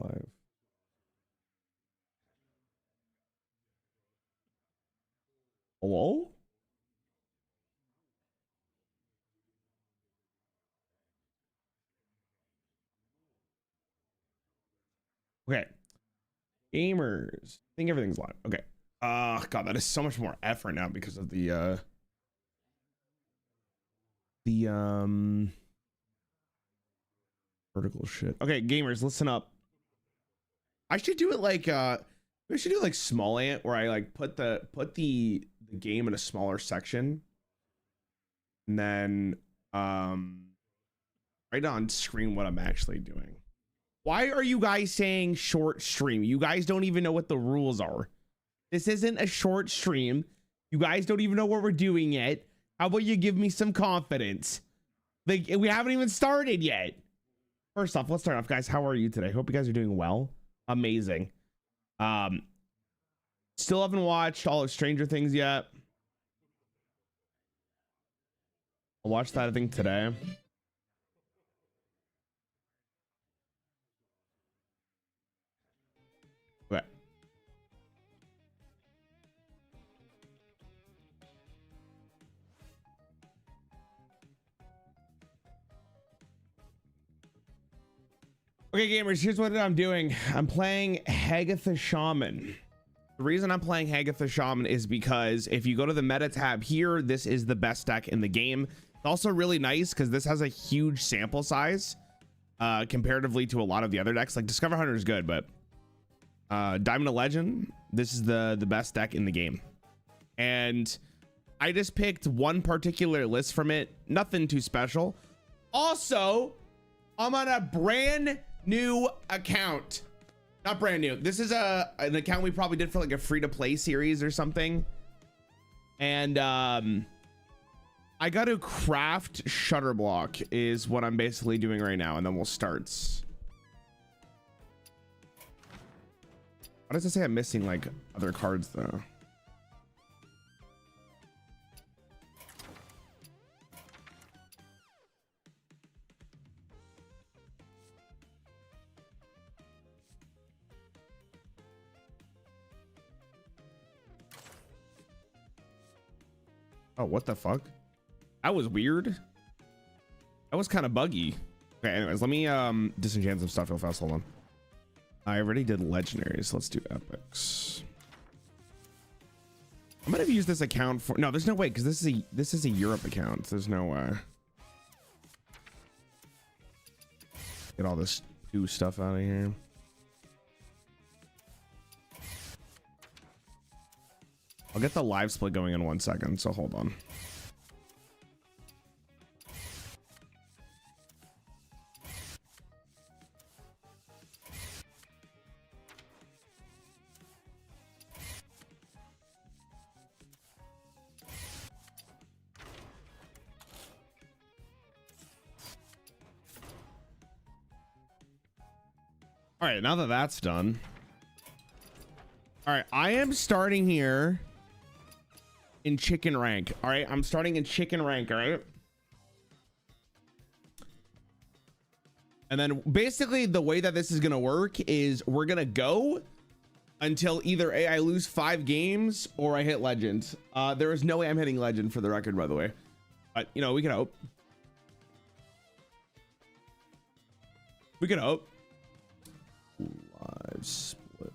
live. Hello? Okay. Gamers. I think everything's live. Okay. God, that is so much more effort now because of the vertical shit. Okay, gamers, listen up. I should do it like we should do like small ant, where I like put the game in a smaller section, and then right on screen what I'm actually doing. Why are you guys saying short stream? You guys don't even know what the rules are. This isn't a short stream. You guys don't even know what we're doing yet. How about you give me some confidence? Like, we haven't even started yet. First off, let's start off, guys. How are you today? Hope you guys are doing well. Amazing. Still haven't watched all of Stranger Things yet. I'll watch that, I think, today. Okay. Okay, gamers, here's what I'm doing. I'm playing Hagatha Shaman. The reason I'm playing Hagatha Shaman is because if you go to the meta tab here, this is the best deck in the game. It's also really nice because this has a huge sample size comparatively to a lot of the other decks. Like Discover Hunter is good, but Diamond to Legend, this is the best deck in the game. And I just picked one particular list from it. Nothing too special. Also, I'm on a brand new account. Not brand new. This is an account we probably did for like a free-to-play series or something. And I got to craft Shutter Block is what I'm basically doing right now, and then we'll start. Why does it say I'm missing like other cards though? Oh, what the fuck? That was weird. That was kind of buggy. Okay, anyways, let me disenchant some stuff real fast. Hold on. I already did legendaries. Let's do epics. I'm gonna use this account for no, there's no way, because this is a Europe account. There's no get all this new stuff out of here. I'll get the live split going in 1 second, so hold on. All right, now that that's done. All right, I am starting here in chicken rank. All right, I'm starting in chicken rank. All right, and then basically the way that this is gonna work is we're gonna go until either A, I lose 5 games or I hit legend. There is no way I'm hitting legend, for the record, by the way, but you know, we can hope. We can hope. Live split.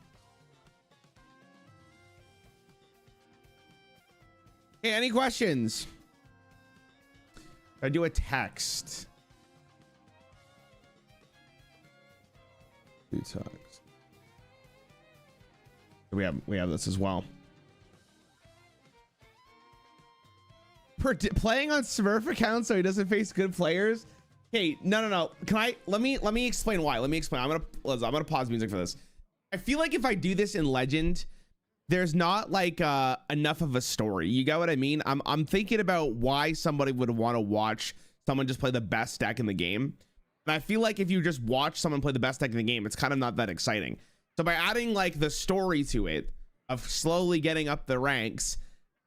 Hey, any questions? I do a text. Do text. We have this as well. Playing on Smurf account so he doesn't face good players. Hey, no. Can I let me explain why. Let me explain. I'm gonna pause music for this. I feel like if I do this in Legend, there's not like enough of a story. You get what I mean? I'm thinking about why somebody would want to watch someone just play the best deck in the game. And I feel like if you just watch someone play the best deck in the game, it's kind of not that exciting. So by adding like the story to it of slowly getting up the ranks,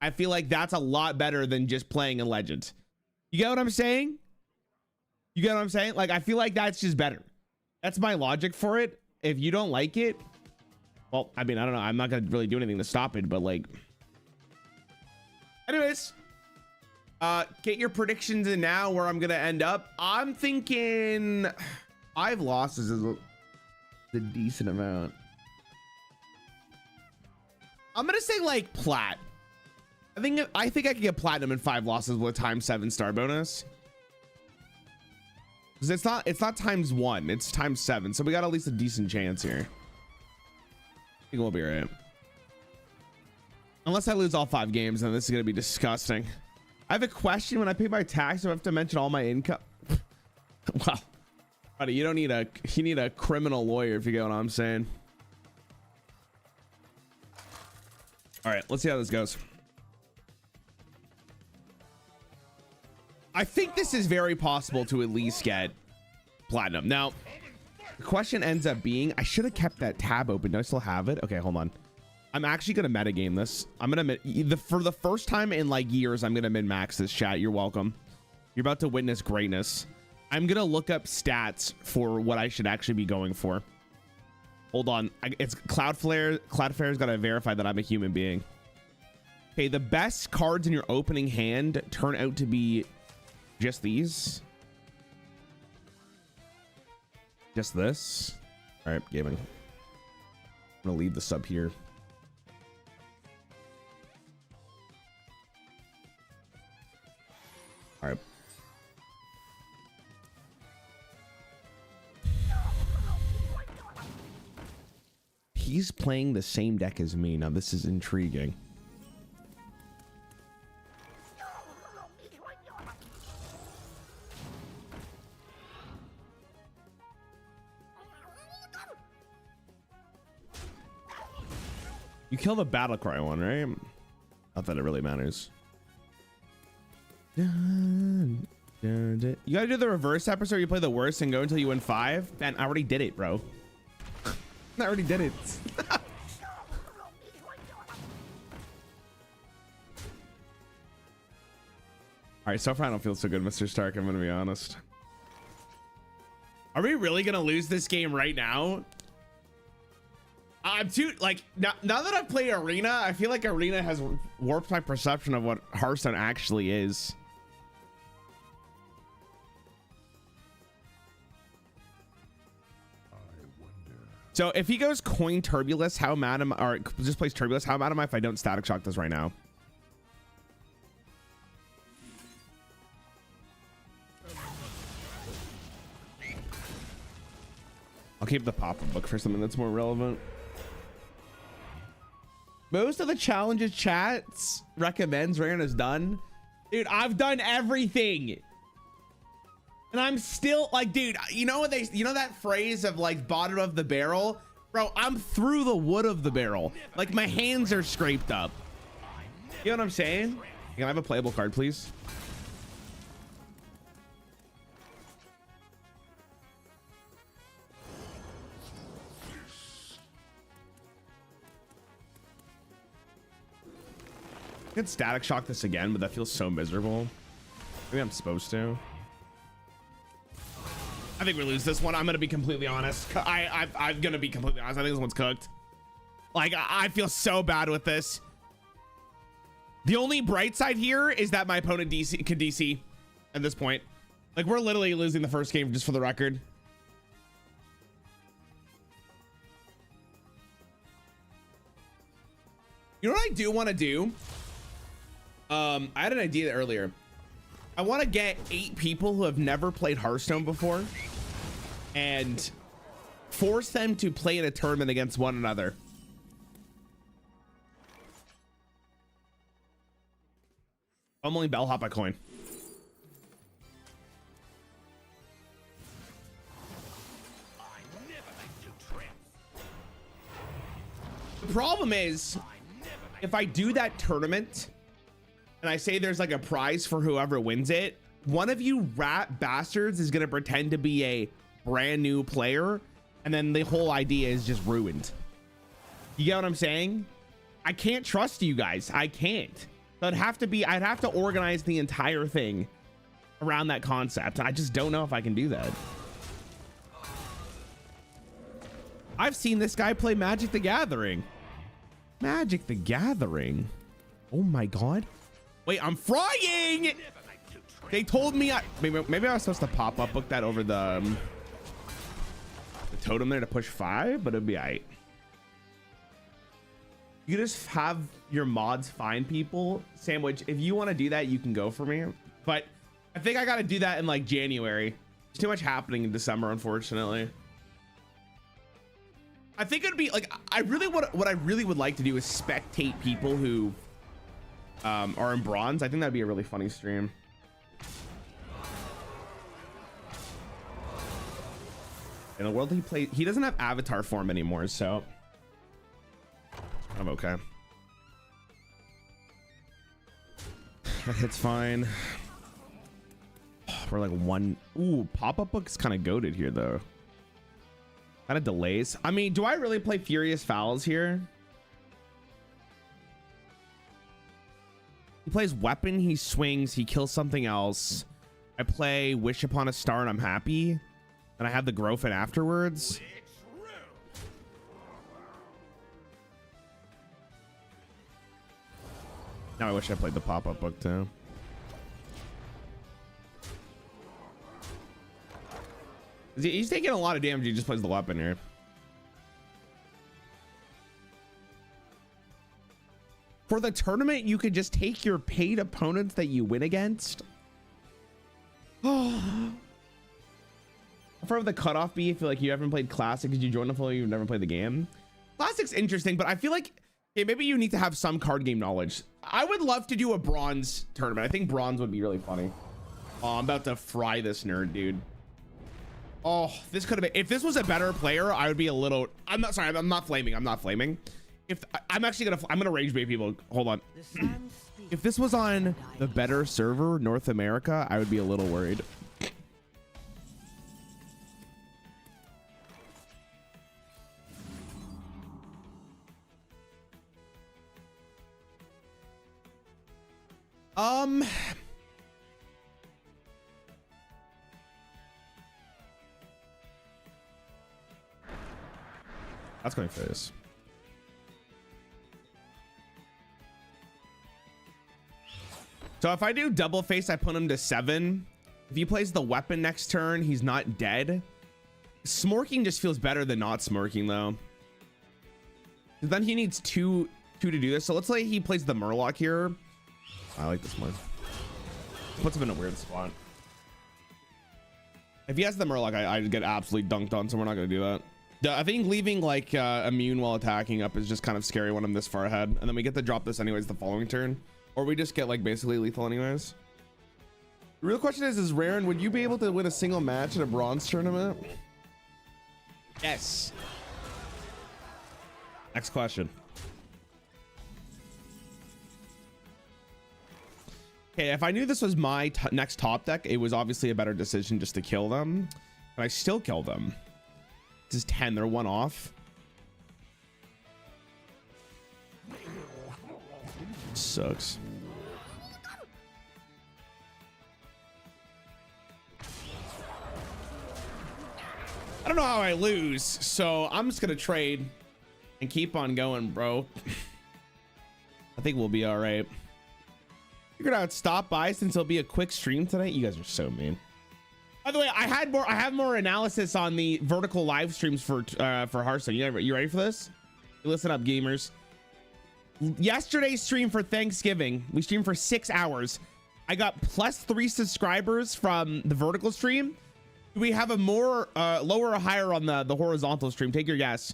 I feel like that's a lot better than just playing in Legend. You get what I'm saying? You get what I'm saying? Like, I feel like that's just better. That's my logic for it. if you don't like it, well, I mean, I don't know. I'm not gonna really do anything to stop it, but like, anyways, get your predictions in now where I'm gonna end up. I'm thinking 5 losses is a decent amount. I'm gonna say like plat. I think I can get platinum in 5 losses with a ×7 star bonus. Because it's not ×1, it's ×7. So we got at least a decent chance here. I think we'll be right. Unless I lose all 5 games, then this is gonna be disgusting. I have a question. When I pay my tax, do I have to mention all my income? Well, buddy, you need a criminal lawyer if you get what I'm saying. All right, let's see how this goes. I think this is very possible to at least get platinum. Now, the question ends up being, I should have kept that tab open. Do I still have it? Okay, hold on. I'm actually going to metagame this. I'm going to, for the first time in like years, I'm going to min-max this, chat. You're welcome. You're about to witness greatness. I'm going to look up stats for what I should actually be going for. Hold on. It's Cloudflare. Cloudflare's got to verify that I'm a human being. Okay, the best cards in your opening hand turn out to be just these. Just this. All right, gaming. I'm gonna leave the sub here. All right. He's playing the same deck as me. Now this is intriguing. You kill the battle cry one, right? Not that it really matters. You gotta do the reverse episode. You play the worst and go until you win 5. Man, I already did it, bro. I already did it. All right, so far I don't feel so good, Mr. Stark. I'm gonna be honest. Are we really gonna lose this game right now? I'm too, like, now that I've played Arena, I feel like Arena has warped my perception of what Hearthstone actually is. So if he goes coin Turbulus, how mad am I, or just plays Turbulus, how mad am I if I don't Static Shock this right now? I'll keep the pop-up book for something that's more relevant. Most of the challenges chats recommends Rarran has done. Dude, I've done everything. And I'm still like, dude, you know what you know that phrase of like bottom of the barrel? Bro, I'm through the wood of the barrel. Like my hands are scraped up. You know what I'm saying? Can I have a playable card, please? I could Static Shock this again, but that feels so miserable. Maybe I'm supposed to. I think we lose this one. I'm gonna be completely honest. I'm gonna be completely honest. I think this one's cooked. Like I feel so bad with this. The only bright side here is that my opponent can DC at this point. Like we're literally losing the first game, just for the record. You know what I do want to do? I had an idea earlier. I want to get 8 people who have never played Hearthstone before and force them to play in a tournament against one another. I'm only bellhop a coin. The problem is, if I do that tournament and I say there's like a prize for whoever wins it, one of you rat bastards is gonna pretend to be a brand new player, and then the whole idea is just ruined. You get what I'm saying? I can't trust you guys. I can't. So I'd have to organize the entire thing around that concept. I just don't know if I can do that. I've seen this guy play Magic the Gathering. Magic the Gathering. Oh my God. Wait, I'm frying. They told me maybe I was supposed to pop up book that over the totem there to push 5, but it'd be alright. You just have your mods find people. Sandwich, if you want to do that, you can go for me. But I think I got to do that in like January. There's too much happening in December, unfortunately. I think it'd be like, what I really would like to do is spectate people who are in bronze. I think that'd be a really funny stream. In the world he doesn't have avatar form anymore, so I'm okay. It's fine. We're like one. Ooh, pop-up book's kind of goated here though. Kind of delays. I mean, do I really play Furious Fouls here? He plays weapon, he swings, he kills something else. I play Wish Upon a Star and I'm happy. And I have the Growfin afterwards. Now I wish I played the pop-up book too. He's taking a lot of damage. He just plays the weapon here. For the tournament, you could just take your paid opponents that you win against. Oh. For the cutoff be, if like you haven't played Classic, did you join the flow? You've never played the game. Classic's interesting, but I feel like maybe you need to have some card game knowledge. I would love to do a bronze tournament. I think bronze would be really funny. Oh, I'm about to fry this nerd, dude. Oh, this could have been. If this was a better player, I would be a little. I'm not sorry. I'm not flaming. I'm not flaming. If I'm actually gonna rage bait people. Hold on. If this was on the better server, North America, I would be a little worried. That's going face. So if I do double face, I put him to 7. If he plays the weapon next turn, he's not dead. Smorking just feels better than not smorking though. Then he needs two to do this. So let's say he plays the Murloc here. I like this one. Puts him in a weird spot. If he has the Murloc, I get absolutely dunked on, so we're not gonna do that. I think leaving like immune while attacking up is just kind of scary when I'm this far ahead, and then we get to drop this anyways the following turn, or we just get like basically lethal anyways. The real question is Rarran, would you be able to win a single match in a bronze tournament? Yes. Next question. Okay, if I knew this was my next top deck, it was obviously a better decision just to kill them, but I still kill them. This is 10, they're 1 off. Sucks. I don't know how I lose, so I'm just gonna trade and keep on going, bro. I think we'll be all right. Figured out stop by since it'll be a quick stream tonight. You guys are so mean. By the way, I have more analysis on the vertical live streams for Hearthstone. You ready for this? Listen up, gamers. Yesterday's stream for Thanksgiving, we streamed for 6 hours. I got +3 subscribers from the vertical stream. Do we have a more lower or higher on the horizontal stream? Take your guess.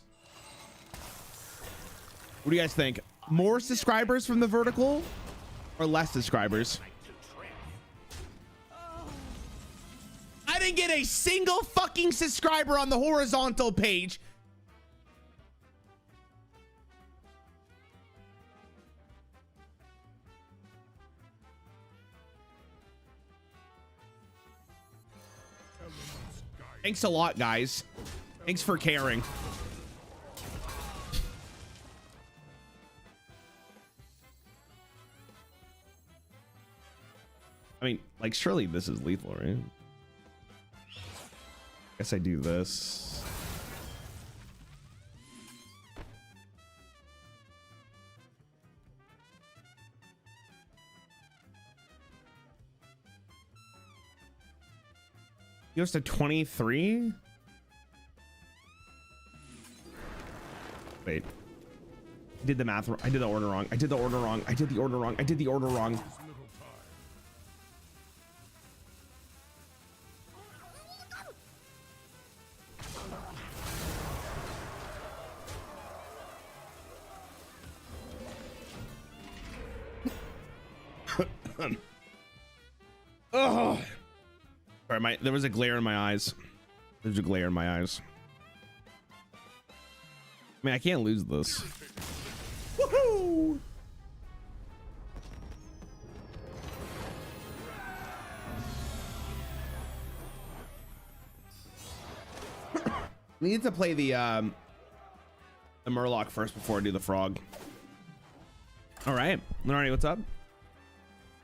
What do you guys think? More subscribers from the vertical or less subscribers? I didn't get a single fucking subscriber on the horizontal page. Thanks a lot, guys. Thanks for caring. I mean, like, surely this is lethal, right? Guess I do this. He goes to 23. Wait. I did the math wrong. I did the order wrong. I did the order wrong. I did the order wrong. I did the order wrong. Oh, sorry, there was a glare in my eyes. There's a glare in my eyes. I mean, I can't lose this. Woohoo! We need to play the Murloc first before I do the frog. All right, Alrighty, what's up? It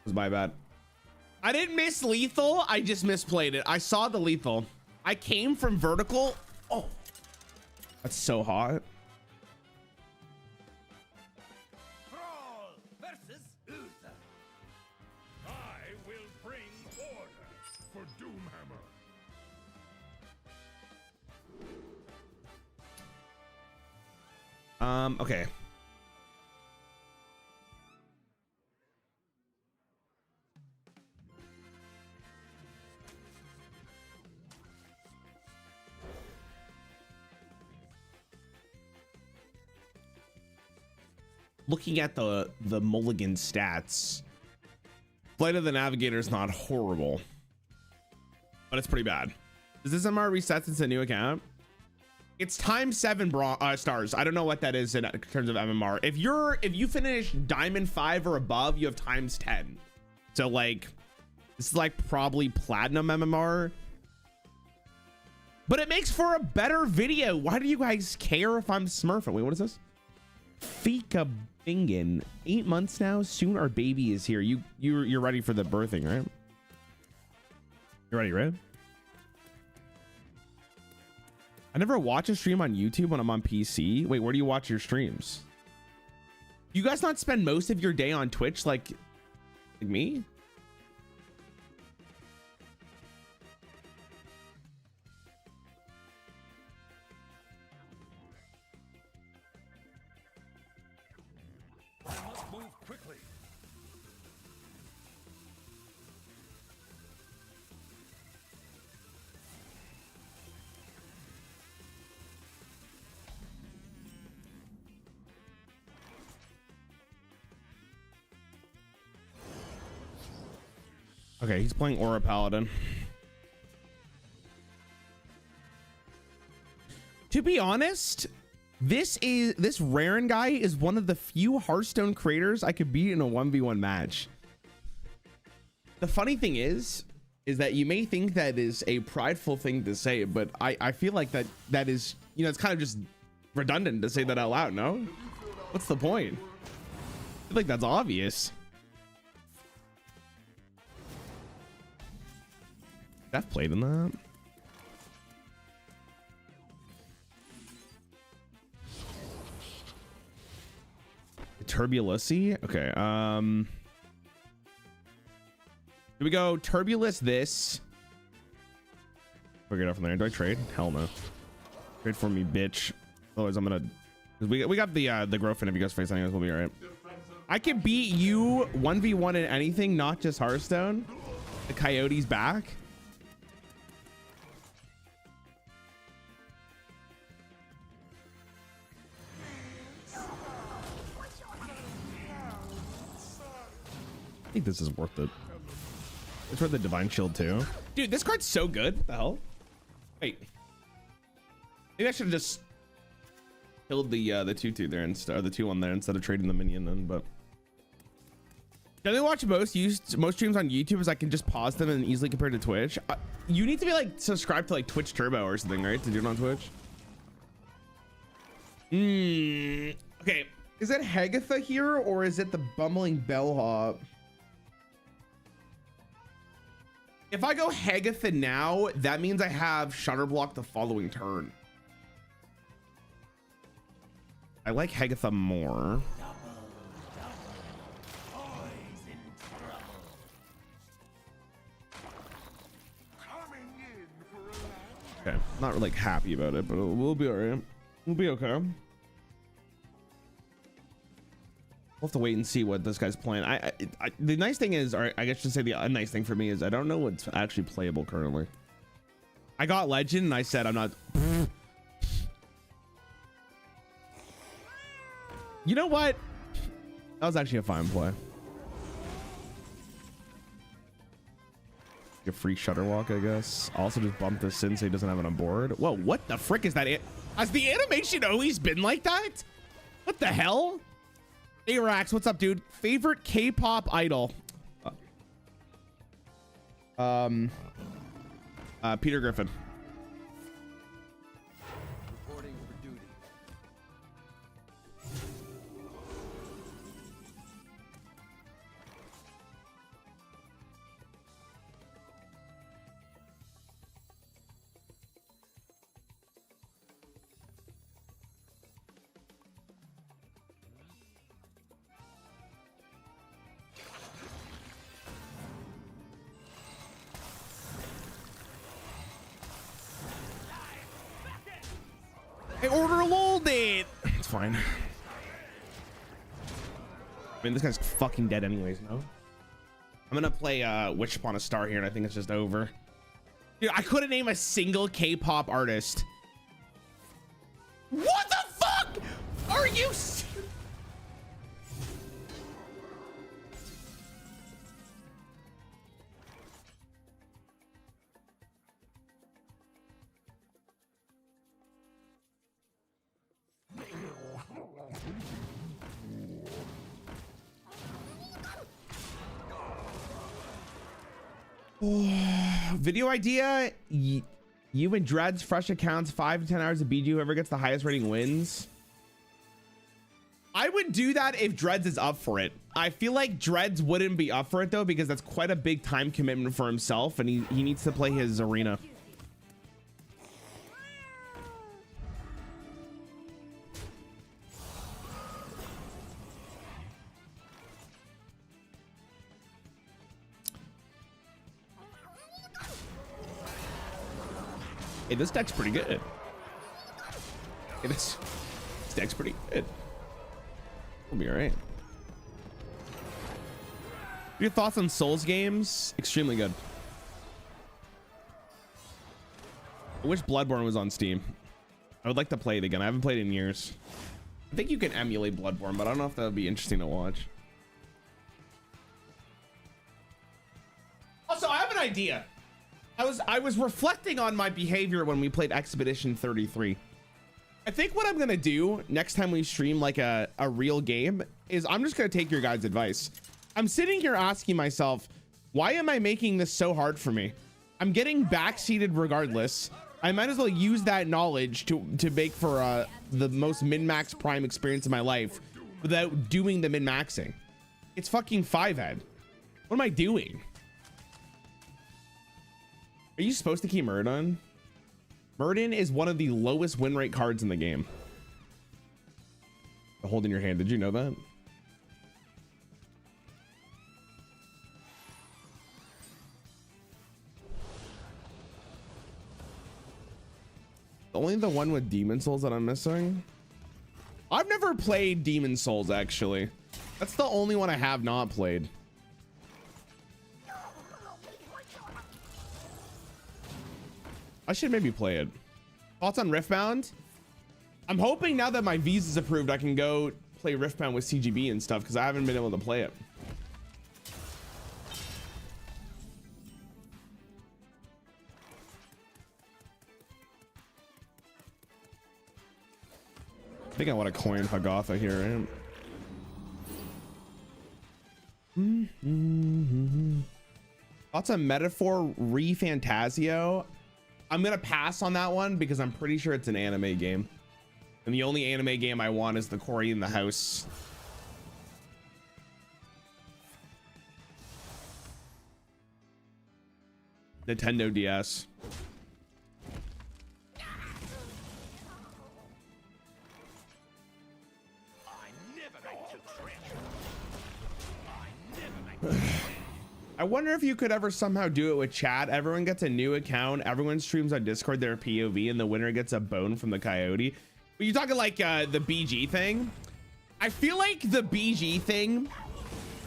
was my bad. I didn't miss lethal. I just misplayed it. I saw the lethal. I came from vertical. Oh, that's so hot. Brawl versus Uther. I will bring order for Doomhammer. Okay. Looking at the mulligan stats, Flight of the Navigator is not horrible, but it's pretty bad. Does this MR reset since a new account? It's times 7 stars. I don't know what that is in terms of MMR. If you finish diamond 5 or above, you have times 10. So like, this is like probably platinum MMR, but it makes for a better video. Why do you guys care if I'm smurfing? Wait, what is this? Fika Bingen, 8 months now. Soon our baby is here. You're ready for the birthing, right? You're ready, right? I never watch a stream on YouTube when I'm on PC. Wait, where do you watch your streams? You guys not spend most of your day on Twitch like me? I must move quickly. Okay, he's playing Aura Paladin. To be honest, this Rarran guy is one of the few Hearthstone creators I could beat in a 1v1 match. The funny thing is that you may think that is a prideful thing to say, but I feel like that is, you know, it's kind of just redundant to say that out loud, no? What's the point? I feel like that's obvious. I've played in that. Turbulency. Okay. Do we go Turbulus this? We'll get it from there. Do I trade? Hell no. Trade for me, bitch. Otherwise, I'm gonna. We got the growth in. If you guys face anything, we'll be alright. I can beat you 1v1 in anything, not just Hearthstone. The Coyote's back. I think this is worth it. It's worth the Divine Shield too. Dude, this card's so good. What the hell? Wait. Maybe I should have just killed the 2/2 there instead, or the 2/1 there instead of trading the minion then, but. Can I watch most streams on YouTube as I can just pause them and easily compare to Twitch? You need to be like subscribed to like Twitch Turbo or something, right? To do it on Twitch. Okay. Is it Hagatha here or is it the bumbling bellhop? If I go Hagatha now, that means I have Shutter Block the following turn. I like Hagatha more. Coming in Not like happy about it, but we'll be all right. We'll be okay. We'll have to wait and see what this guy's playing. The nice thing is, or I guess I should say the nice thing for me is I don't know what's actually playable currently. I got legend and I said I'm not. You know what? That was actually a fine play. A free shutter walk, I guess. Also just bump this in so he doesn't have it on board. Whoa, what the frick is that? Has the animation always been like that? What the hell? Hey Rax, what's up, dude? Favorite K-pop idol? Peter Griffin. Reporting for duty. I order lulled it. It's fine. I mean, this guy's fucking dead anyways, no? I'm gonna play Wish Upon a Star here, and I think it's just over. Dude, I couldn't name a single K-pop artist. What the fuck? Are you video idea? You and Dreads, fresh accounts, 5 to 10 hours of BG. Whoever gets the highest rating wins. I would do that if Dreads is up for it. I feel like Dreads wouldn't be up for it though, because that's quite a big time commitment for himself, and he needs to play his arena. Hey, this deck's pretty good. Hey, this deck's pretty good. We'll be all right. Your thoughts on Souls games? Extremely good. I wish Bloodborne was on Steam. I would like to play it again. I haven't played it in years. I think you can emulate Bloodborne, but I don't know if that would be interesting to watch. Also, I have an idea. I was reflecting on my behavior when we played Expedition 33. I think what I'm gonna do next time we stream like a real game is I'm just gonna take your guys' advice. I'm sitting here asking myself, why am I making this so hard for me? I'm getting backseated regardless. I might as well use that knowledge to make for the most min-max prime experience of my life without doing the min-maxing. It's fucking 5-head. What am I doing? Are you supposed to keep Murden? Murden is one of the lowest win rate cards in the game. Hold in your hand. Did you know that? Only the one with Demon Souls that I'm missing. I've never played Demon Souls, actually. That's the only one I have not played. I should maybe play it. Thoughts on Riftbound? I'm hoping now that my visa's approved, I can go play Riftbound with CGB and stuff, because I haven't been able to play it. I think I want to coin Hagatha here, right? Thoughts on Metaphor Re-Fantasio? I'm gonna pass on that one because I'm pretty sure it's an anime game, and the only anime game I want is the Cory in the House. Nintendo DS. I wonder if you could ever somehow do it with chat. Everyone gets a new account. Everyone streams on Discord their POV, and the winner gets a bone from the coyote. But you talking like the BG thing? I feel like the BG thing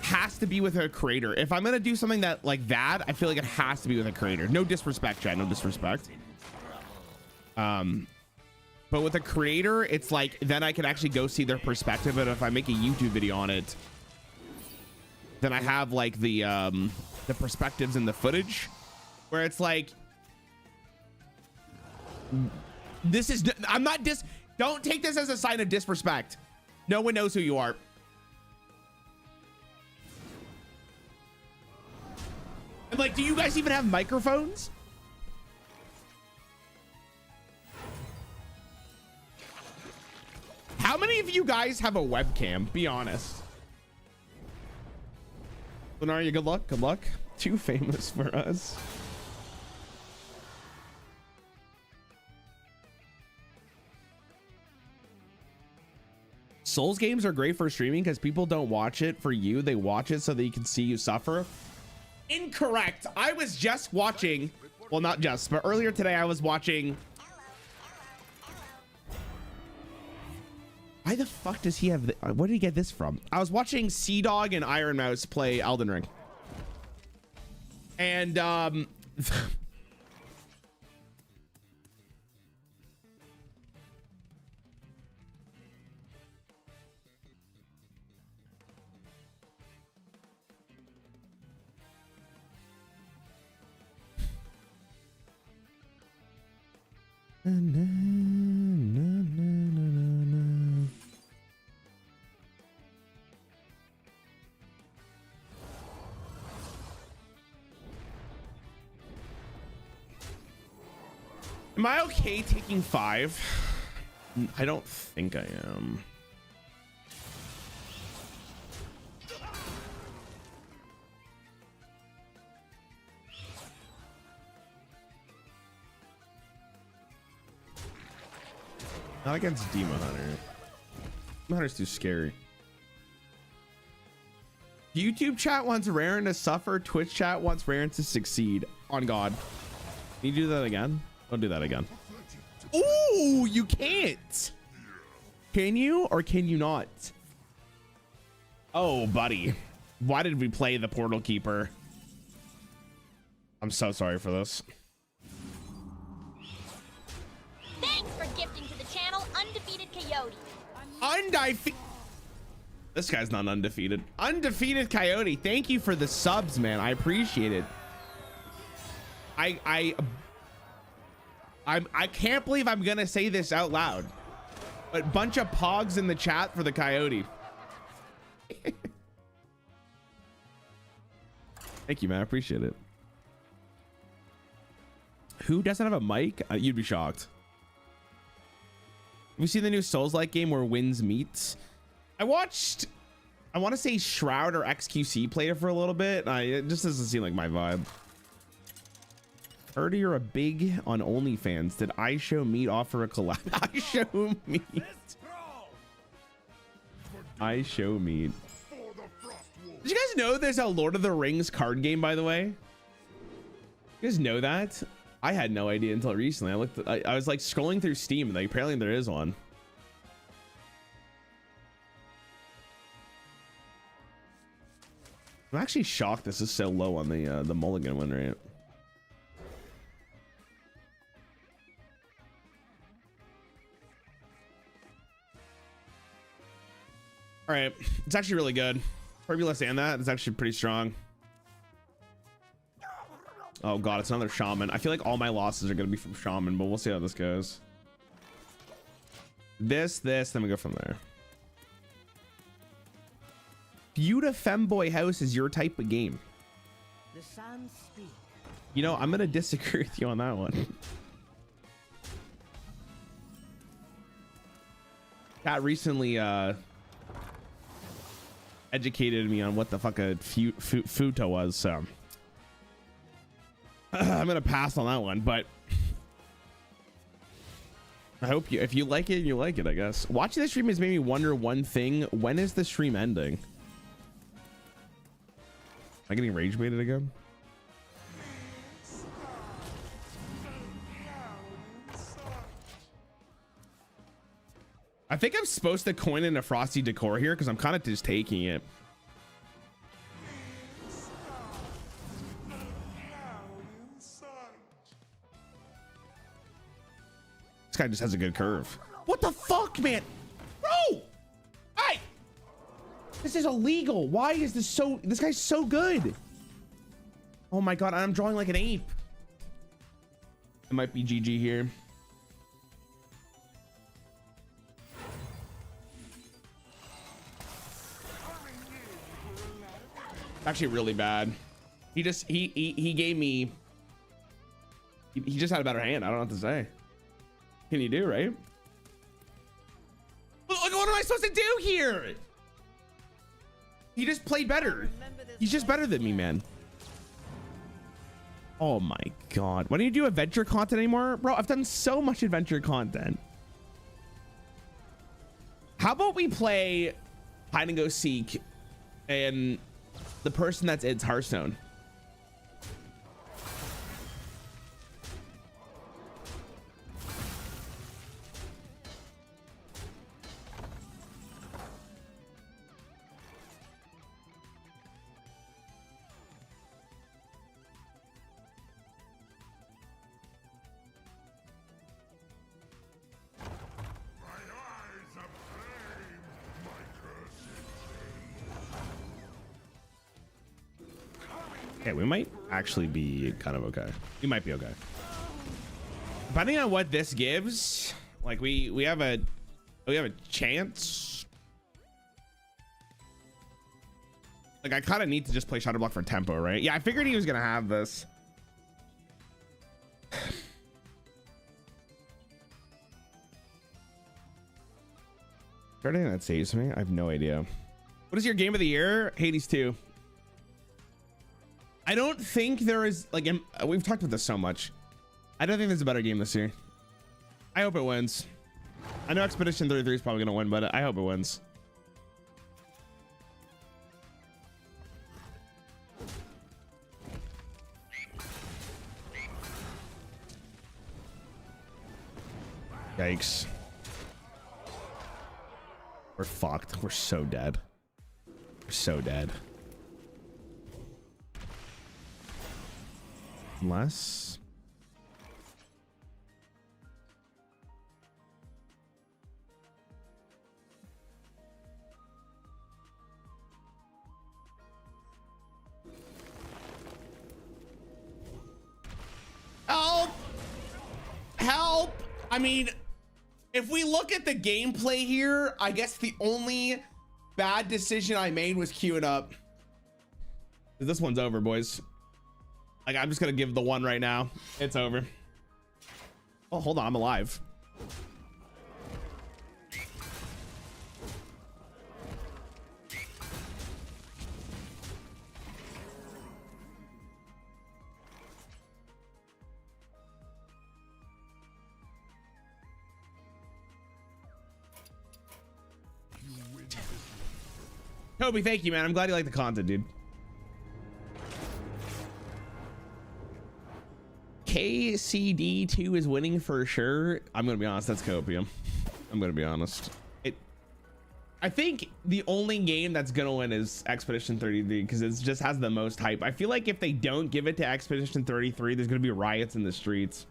has to be with a creator. If I'm gonna do something that like that, I feel like it has to be with a creator. No disrespect, chat. No disrespect. But with a creator, it's like then I can actually go see their perspective. And if I make a YouTube video on it, then I have like the perspectives and the footage where it's like, this is, I'm not don't take this as a sign of disrespect. No one knows who you are. And like, do you guys even have microphones? How many of you guys have a webcam? Be honest. Lunaria, good luck. Good luck. Too famous for us. Souls games are great for streaming because people don't watch it for you. They watch it so that you can see you suffer. Incorrect. I was just watching, well, not just, but earlier today I was watching. Why the fuck does he have, where did he get this from? I was watching Sea Dog and Iron Mouse play Elden Ring. And am I okay taking 5? I don't think I am. Not against Demon Hunter. Demon Hunter's too scary. YouTube chat wants Rarran to suffer. Twitch chat wants Rarran to succeed. On God. Can you do that again? Don't do that again. Ooh, you can't. Can you or can you not? Oh, buddy. Why did we play the Portal Keeper? I'm so sorry for this. Thanks for gifting to the channel, Undefeated Coyote. Undefeated. This guy's not undefeated. Undefeated Coyote. Thank you for the subs, man. I appreciate it. I can't believe I'm gonna say this out loud, but bunch of pogs in the chat for the Coyote. Thank you, man. I appreciate it. Who doesn't have a mic? You'd be shocked. Have you seen the new Souls-like game where wins meets? I watched, I want to say Shroud or XQC played it for a little bit. It just doesn't seem like my vibe. Heard you're a big on OnlyFans. Did I Show Meat offer a collab? I Show Meat. I Show Meat. Did you guys know there's a Lord of the Rings card game, by the way? You guys know that? I had no idea until recently. I was like scrolling through Steam and like apparently there is one. I'm actually shocked this is so low on the mulligan win rate. All right, it's actually really good. Turbulence and that is actually pretty strong. Oh God, it's another shaman. I feel like all my losses are gonna be from shaman, but we'll see how this goes. This, then we go from there. Beauta Femboy House is your type of game. The sun speaks. You know, I'm gonna disagree with you on that one. Cat recently educated me on what the fuck a futa was, so I'm gonna pass on that one, but I hope you, if you like it, you like it, I guess. Watching the stream has made me wonder one thing. When is the stream ending? I getting rage baited again? I think I'm supposed to coin in a frosty decor here because I'm kind of just taking it. This guy just has a good curve. What the fuck, man? Bro! Hey! This is illegal. Why is this so... This guy's so good. Oh my god, I'm drawing like an ape. It might be GG here. Actually really bad. He just he gave me he just had a better hand. I don't know what to say. Can you do, right? Look, what am I supposed to do here? He just played better. He's just better than me, man. Oh my god. Why don't you do adventure content anymore? Bro, I've done so much adventure content. How about we play hide and go seek and the person that's it's Hearthstone. Okay, we might actually be kind of okay. We might be okay. Depending on what this gives, like we have a chance. Like I kind of need to just play Shadow Block for tempo, right? Yeah, I figured he was gonna have this. Is there anything that saves me? I have no idea. What is your game of the year? Hades 2. I don't think there is, like, we've talked about this so much. I don't think there's a better game this year. I hope it wins. I know Expedition 33 is probably gonna win, but I hope it wins. Yikes. We're fucked. We're so dead. We're so dead. Unless... Help! Help! I mean, if we look at the gameplay here, I guess the only bad decision I made was queue it up. This one's over, boys. Like, I'm just gonna give the one right now. It's over. Oh, hold on, I'm alive. Toby, thank you, man. I'm glad you like the content, dude. KCD2 is winning for sure. I'm gonna be honest, that's copium. I'm gonna be honest. I think the only game that's gonna win is Expedition 33 because it just has the most hype. I feel like if they don't give it to Expedition 33, there's gonna be riots in the streets.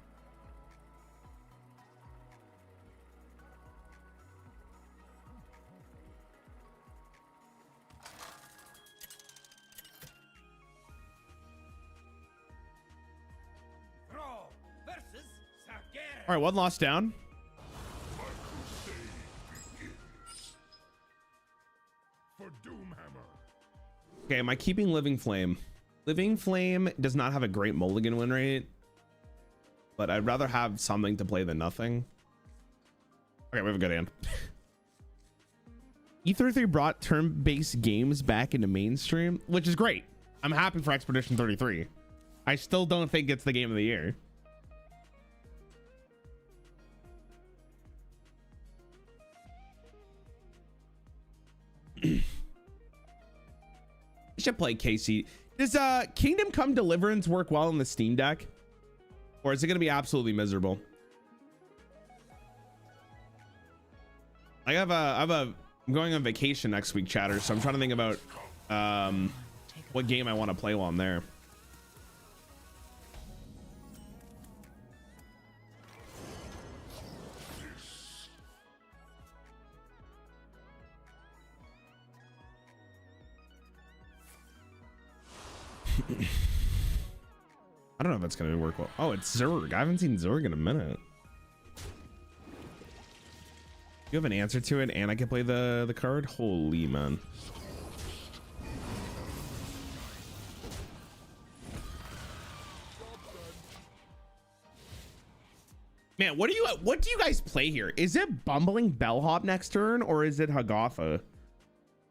All right, one loss down. Okay, am I keeping Living Flame? Living Flame does not have a great mulligan win rate, but I'd rather have something to play than nothing. Okay, we have a good hand. E33 brought turn-based games back into mainstream, which is great. I'm happy for Expedition 33. I still don't think it's the game of the year. You should play KC. Does Kingdom Come Deliverance work well on the Steam Deck? Or is it going to be absolutely miserable? I'm going on vacation next week, chatter, so I'm trying to think about what game I want to play while I'm there. I don't know if that's gonna work well. Oh, it's Zerg. I haven't seen Zerg in a minute. You have an answer to it, and I can play the card. Holy man. Man, what do you guys play here? Is it Bumbling Bellhop next turn, or is it Hagatha?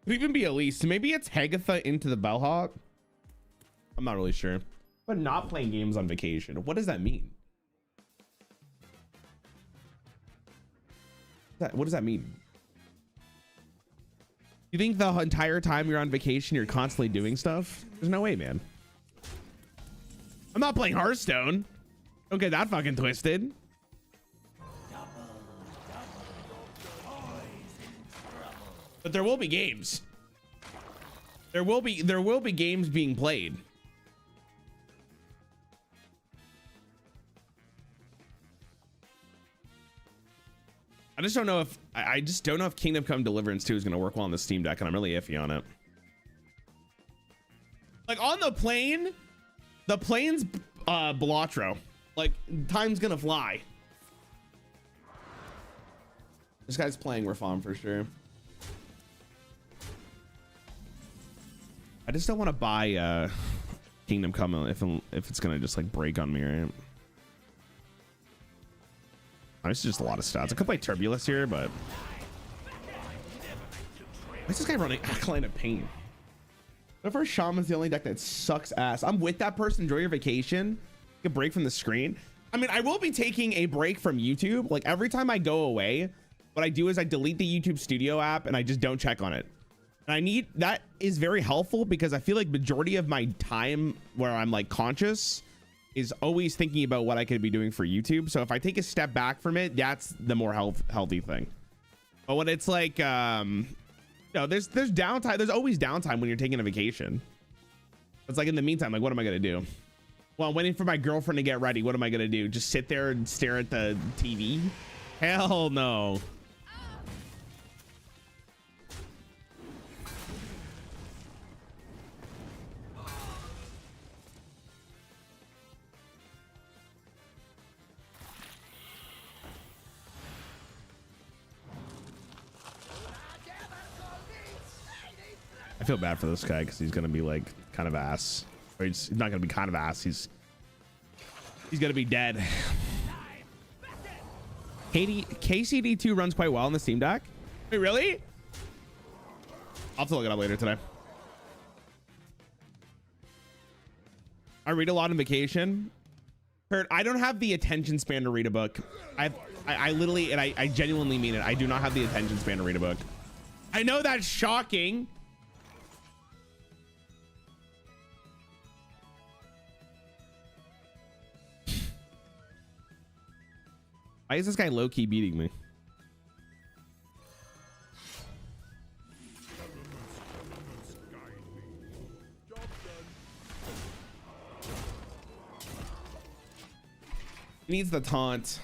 Could even be Elise. Maybe it's Hagatha into the Bellhop. I'm not really sure. But not playing games on vacation. What does that mean? What does that mean? You think the entire time you're on vacation, you're constantly doing stuff? There's no way, man. I'm not playing Hearthstone. Don't get that fucking twisted. But there will be games. There will be games being played. I just don't know if I just don't know if Kingdom Come Deliverance 2 is going to work well on the Steam Deck, and I'm really iffy on it. Like on the plane's Belatro. Like time's gonna fly. This guy's playing Rafam for sure. I just don't want to buy Kingdom Come if it's gonna just like break on me, right? It's just a lot of stats. I could play Turbulus here, but why is this guy running Acolyte of Pain? What if our Shaman's the only deck that sucks ass? I'm with that person. Enjoy your vacation. Take a break from the screen. I mean, I will be taking a break from YouTube. Like every time I go away, what I do is I delete the YouTube Studio app and I just don't check on it. And that is very helpful because I feel like majority of my time where I'm like conscious is always thinking about what I could be doing for YouTube. So if I take a step back from it, that's the more healthy thing. But when it's like, there's downtime. There's always downtime when you're taking a vacation. It's like in the meantime, like, what am I going to do? Well, I'm waiting for my girlfriend to get ready. What am I going to do? Just sit there and stare at the TV? Hell no. I feel bad for this guy because he's gonna be like kind of ass, or he's not gonna be kind of ass. He's gonna be dead. KCD2 runs quite well on the Steam Deck. Wait, really? I'll have to look it up later today. I read a lot on vacation. Kurt, I don't have the attention span to read a book. I literally, and I genuinely mean it. I do not have the attention span to read a book. I know that's shocking. Why is this guy low-key beating me? He needs the taunt.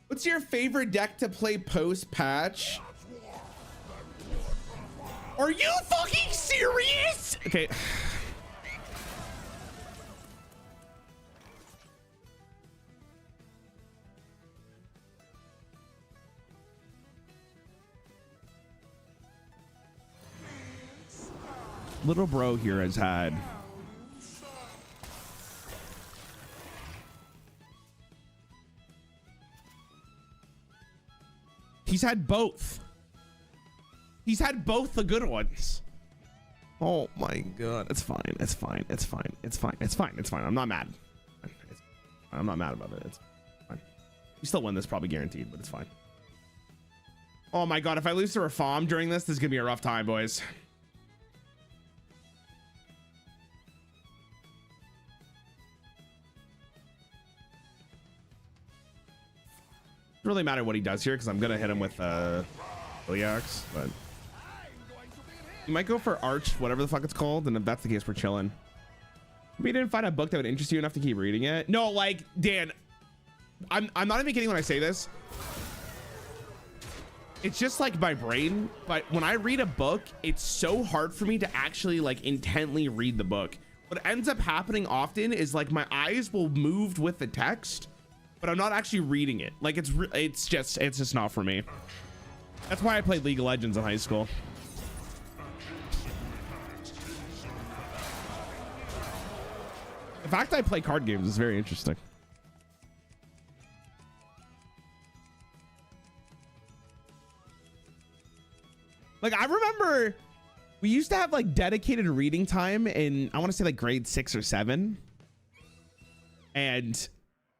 What's your favorite deck to play post-patch? Are you fucking serious? Okay. Little bro here has had both. He's had both the good ones. Oh my god. It's fine. It's fine. It's fine. It's fine. It's fine. It's fine. I'm not mad. I'm not mad about it. It's fine. You still win this, probably guaranteed, but it's fine. Oh my god, if I lose to Rafam during this is gonna be a rough time, boys. Doesn't really matter what he does here because I'm gonna hit him with Iliax, but you might go for Arch, whatever the fuck it's called, and if that's the case, we're chilling. We didn't find a book that would interest you enough to keep reading it. No, like Dan, I'm not even kidding when I say this. It's just like my brain, but when I read a book, it's so hard for me to actually like intently read the book. What ends up happening often is like my eyes will move with the text, but I'm not actually reading it. Like it's just not for me. That's why I played League of Legends in high school. The fact I play card games is very interesting. Like I remember we used to have like dedicated reading time in, I want to say like grade 6 or 7. And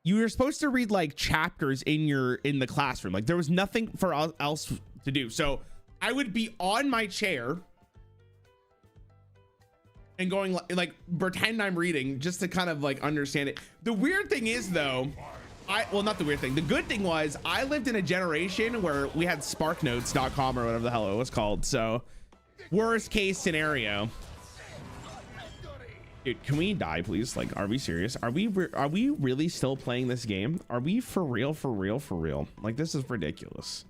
you were supposed to read like chapters in the classroom. Like there was nothing for else to do. So I would be on my chair and going like pretend I'm reading just to kind of like understand it. The weird thing is though, well, not the weird thing. The good thing was I lived in a generation where we had sparknotes.com or whatever the hell it was called. So worst case scenario. Dude, can we die, please? Like, are we serious? Are we really still playing this game? Are we for real? Like, this is ridiculous.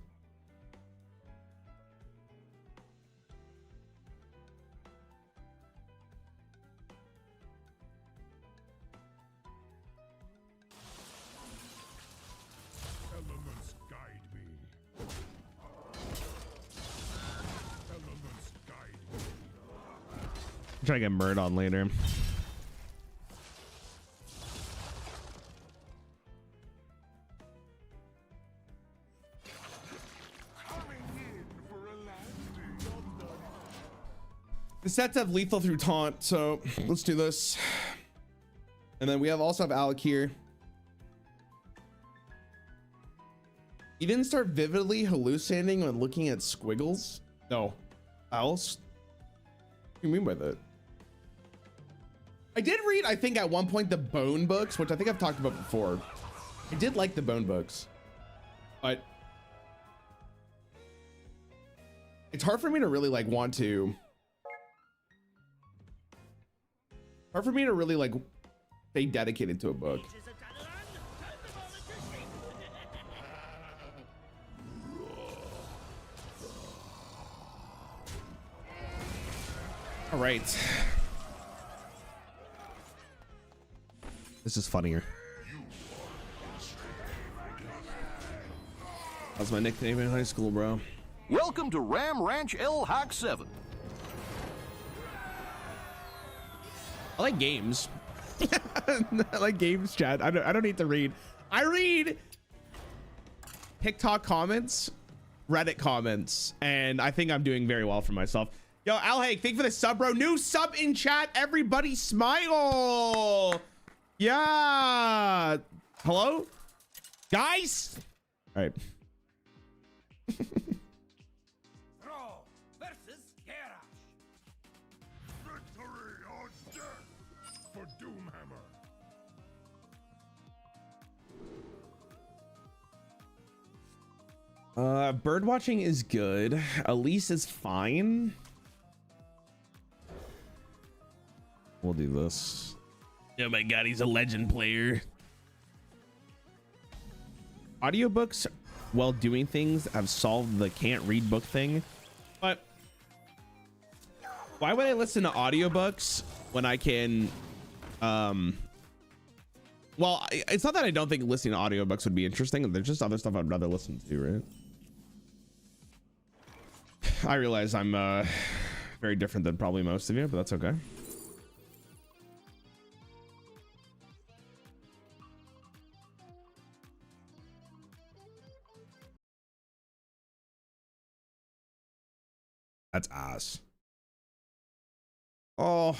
Try to get murdered on later. The sets have lethal through taunt, so let's do this. And then we also have Alec here. You didn't start vividly hallucinating when looking at squiggles? No. Else? What do you mean by that? I did read, I think at one point, the Bone books, which I think I've talked about before. I did like the Bone books, but it's hard for me to really like want to. Hard for me to really like stay dedicated to a book. All right. This is funnier. That's my nickname in high school, bro. Welcome to Ram Ranch El Hawk 7. I like games. I like games, chat. I don't need to read. I read TikTok comments, Reddit comments, and I think I'm doing very well for myself. Yo, Al Haig, thank you for the sub, bro. New sub in chat. Everybody smile. Yeah. Hello? Guys? All right. versus Garage. Victory or death for Doomhammer. Bird watching is good. Elise is fine. We'll do this. Oh my god, he's a legend player. Audiobooks, while doing things, have solved the can't read book thing. But why would I listen to audiobooks when I can well, it's not that I don't think listening to audiobooks would be interesting. There's just other stuff I'd rather listen to, right? I realize I'm very different than probably most of you, but that's okay. That's ass. Oh.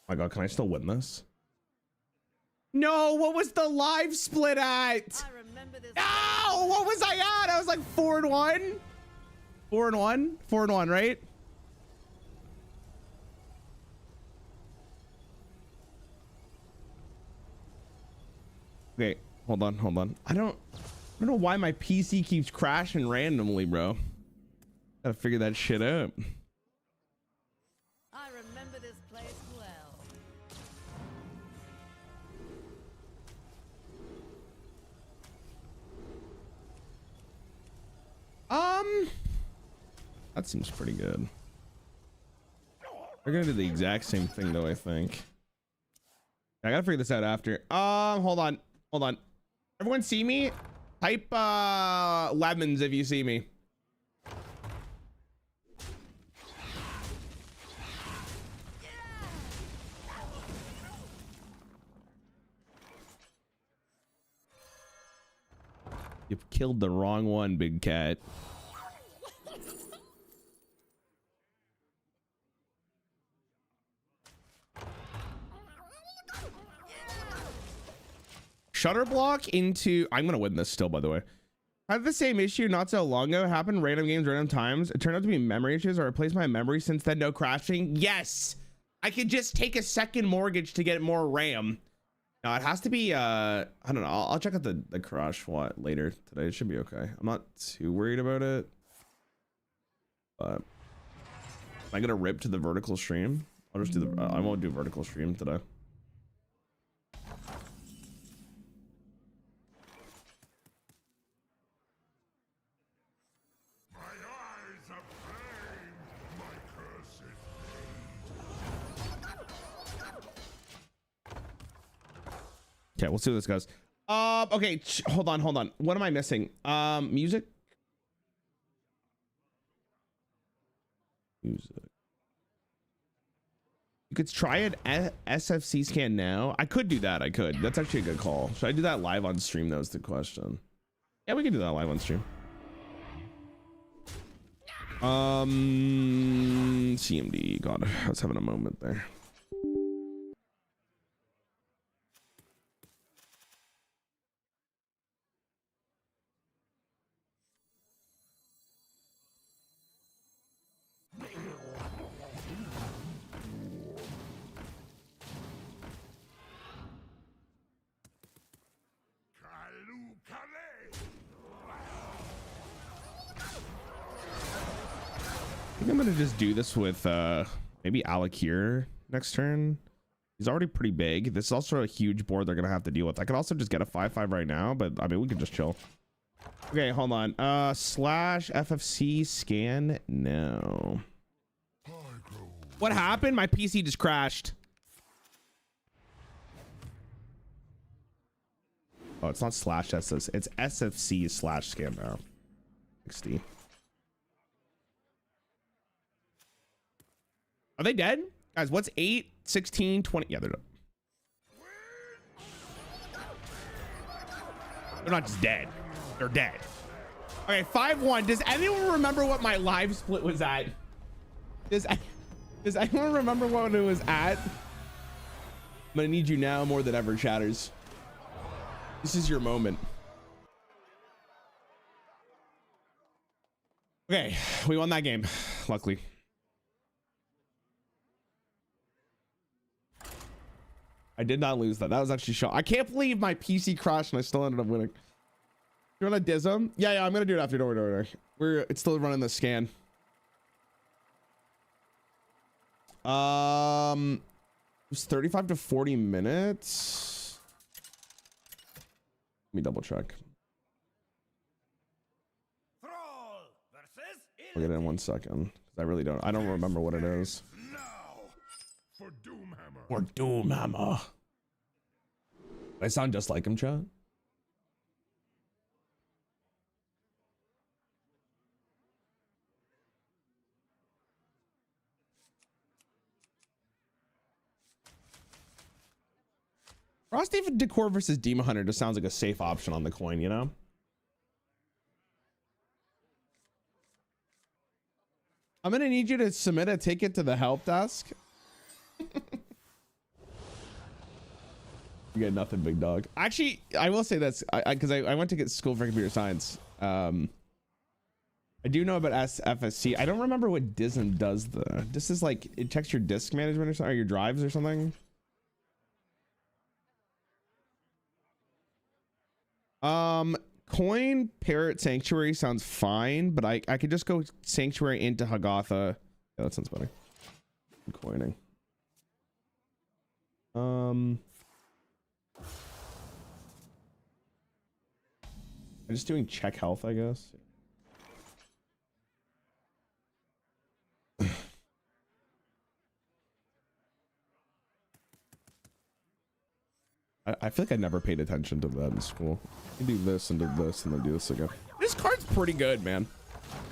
my God, can I still win this? No, what was the live split at? I remember this. No, what was I at? I was like 4-1. 4-1, 4-1, right? Okay, hold on. I don't know why my PC keeps crashing randomly, bro. Gotta figure that shit out. I remember this place well. That seems pretty good. We're gonna do the exact same thing though, I think. I gotta figure this out after. Hold on. Everyone see me? Type lemons if you see me. You've killed the wrong one, big cat. Shutter block into, I'm gonna win this still, by the way. I had the same issue not so long ago. It happened random games, random times. It turned out to be memory issues. I replaced my memory since then, no crashing. Yes, I could just take a second mortgage to get more RAM. No, it has to be I don't know. I'll check out the crash later today. It should be okay. I'm not too worried about it. But am I gonna rip to the vertical stream? I'll just do the I won't do vertical stream today. Okay, we'll see what this goes. Okay, hold on. What am I missing? Music. You could try it at SFC scan now. I could do that. That's actually a good call. Should I do that live on stream? That was the question. Yeah, we can do that live on stream. CMD. God, I was having a moment there. I think I'm gonna just do this with maybe Alec here next turn. He's already pretty big. This is also a huge board they're gonna have to deal with. I could also just get a 5/5 right now, but I mean we could just chill. Okay, hold on. Slash FFC scan no. What happened? My PC just crashed. Oh, it's not slash SS. It's SFC slash scan now. XD. Are they dead? Guys, what's 8, 16, 20? Yeah, they're dead. They're not just dead. They're dead. Okay, 5-1. Does anyone remember what my live split was at? Does anyone remember what it was at? I'm gonna need you now more than ever, chatters. This is your moment. Okay, we won that game, luckily. I did not lose that. That was actually shot. I can't believe my PC crashed and I still ended up winning. You want to diz them? Yeah, I'm gonna do it after. Don't worry. It's still running the scan. It was 35 to 40 minutes. Let me double check. I'll get it in 1 second. I really don't. I don't remember what it is. For Doomhammer. Or Doomhammer. I sound just like him, chat. Frosty Decor versus Demon Hunter just sounds like a safe option on the coin, you know? I'm gonna need you to submit a ticket to the help desk. You got nothing, big dog. Actually, I will say this, because I went to get school for computer science. I do know about SFSC. I don't remember what DISM does though. This is like, it checks your disk management or something, or your drives or something. Coin Parrot Sanctuary sounds fine, but I could just go Sanctuary into Hagatha. Yeah, that sounds better. Coining. I'm just doing check health, I guess. I feel like I never paid attention to that in school. I do this and do this and then do this again. This card's pretty good, man.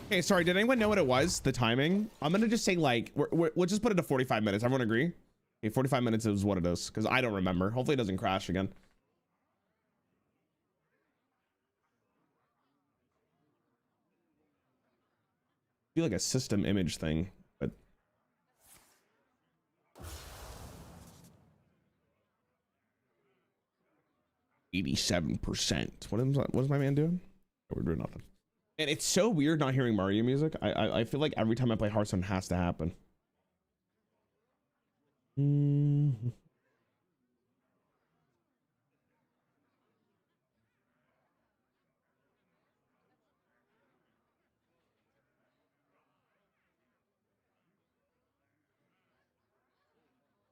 Okay, sorry, did anyone know what it was? The timing? I'm gonna just say like, we'll just put it to 45 minutes. Everyone agree? Okay, 45 minutes is what it is, because I don't remember. Hopefully it doesn't crash again. Be like a system image thing, but 87%. What is my man doing? We're doing nothing. And it's so weird not hearing Mario music. I feel like every time I play Hearthstone has to happen.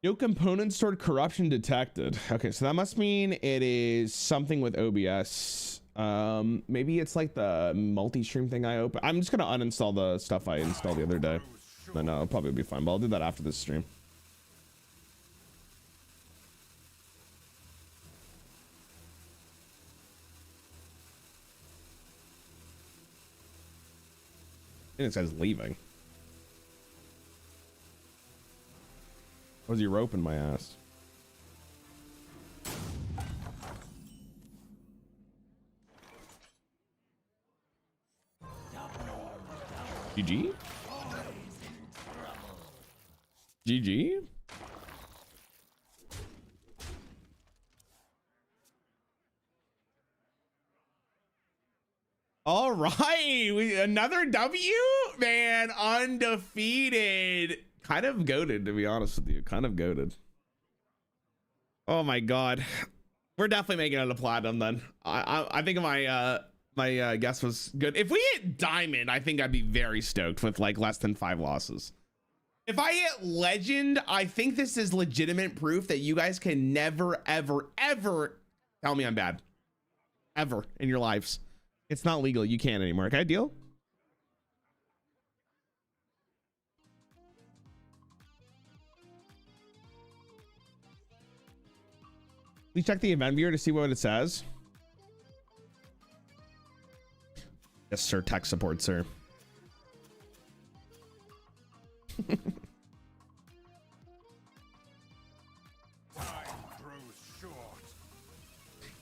No component stored corruption detected. Okay, so that must mean it is something with OBS. Maybe it's like the multi-stream thing I open. I'm just gonna uninstall the stuff I installed the other day. Then I'll probably be fine, but I'll do that after this stream. And it says leaving. Was he roping my ass? GG? GG? All right, another W? Man, undefeated. Kind of goated, to be honest with you. Kind of goated. Oh my god. We're definitely making it a platinum then. I think my guess was good. If we hit diamond, I think I'd be very stoked with like less than 5 losses. If I hit legend, I think this is legitimate proof that you guys can never, ever, ever tell me I'm bad. Ever in your lives. It's not legal. You can't anymore. Okay, deal? Please check the event viewer to see what it says. Yes, sir. Tech support, sir. Time grows short.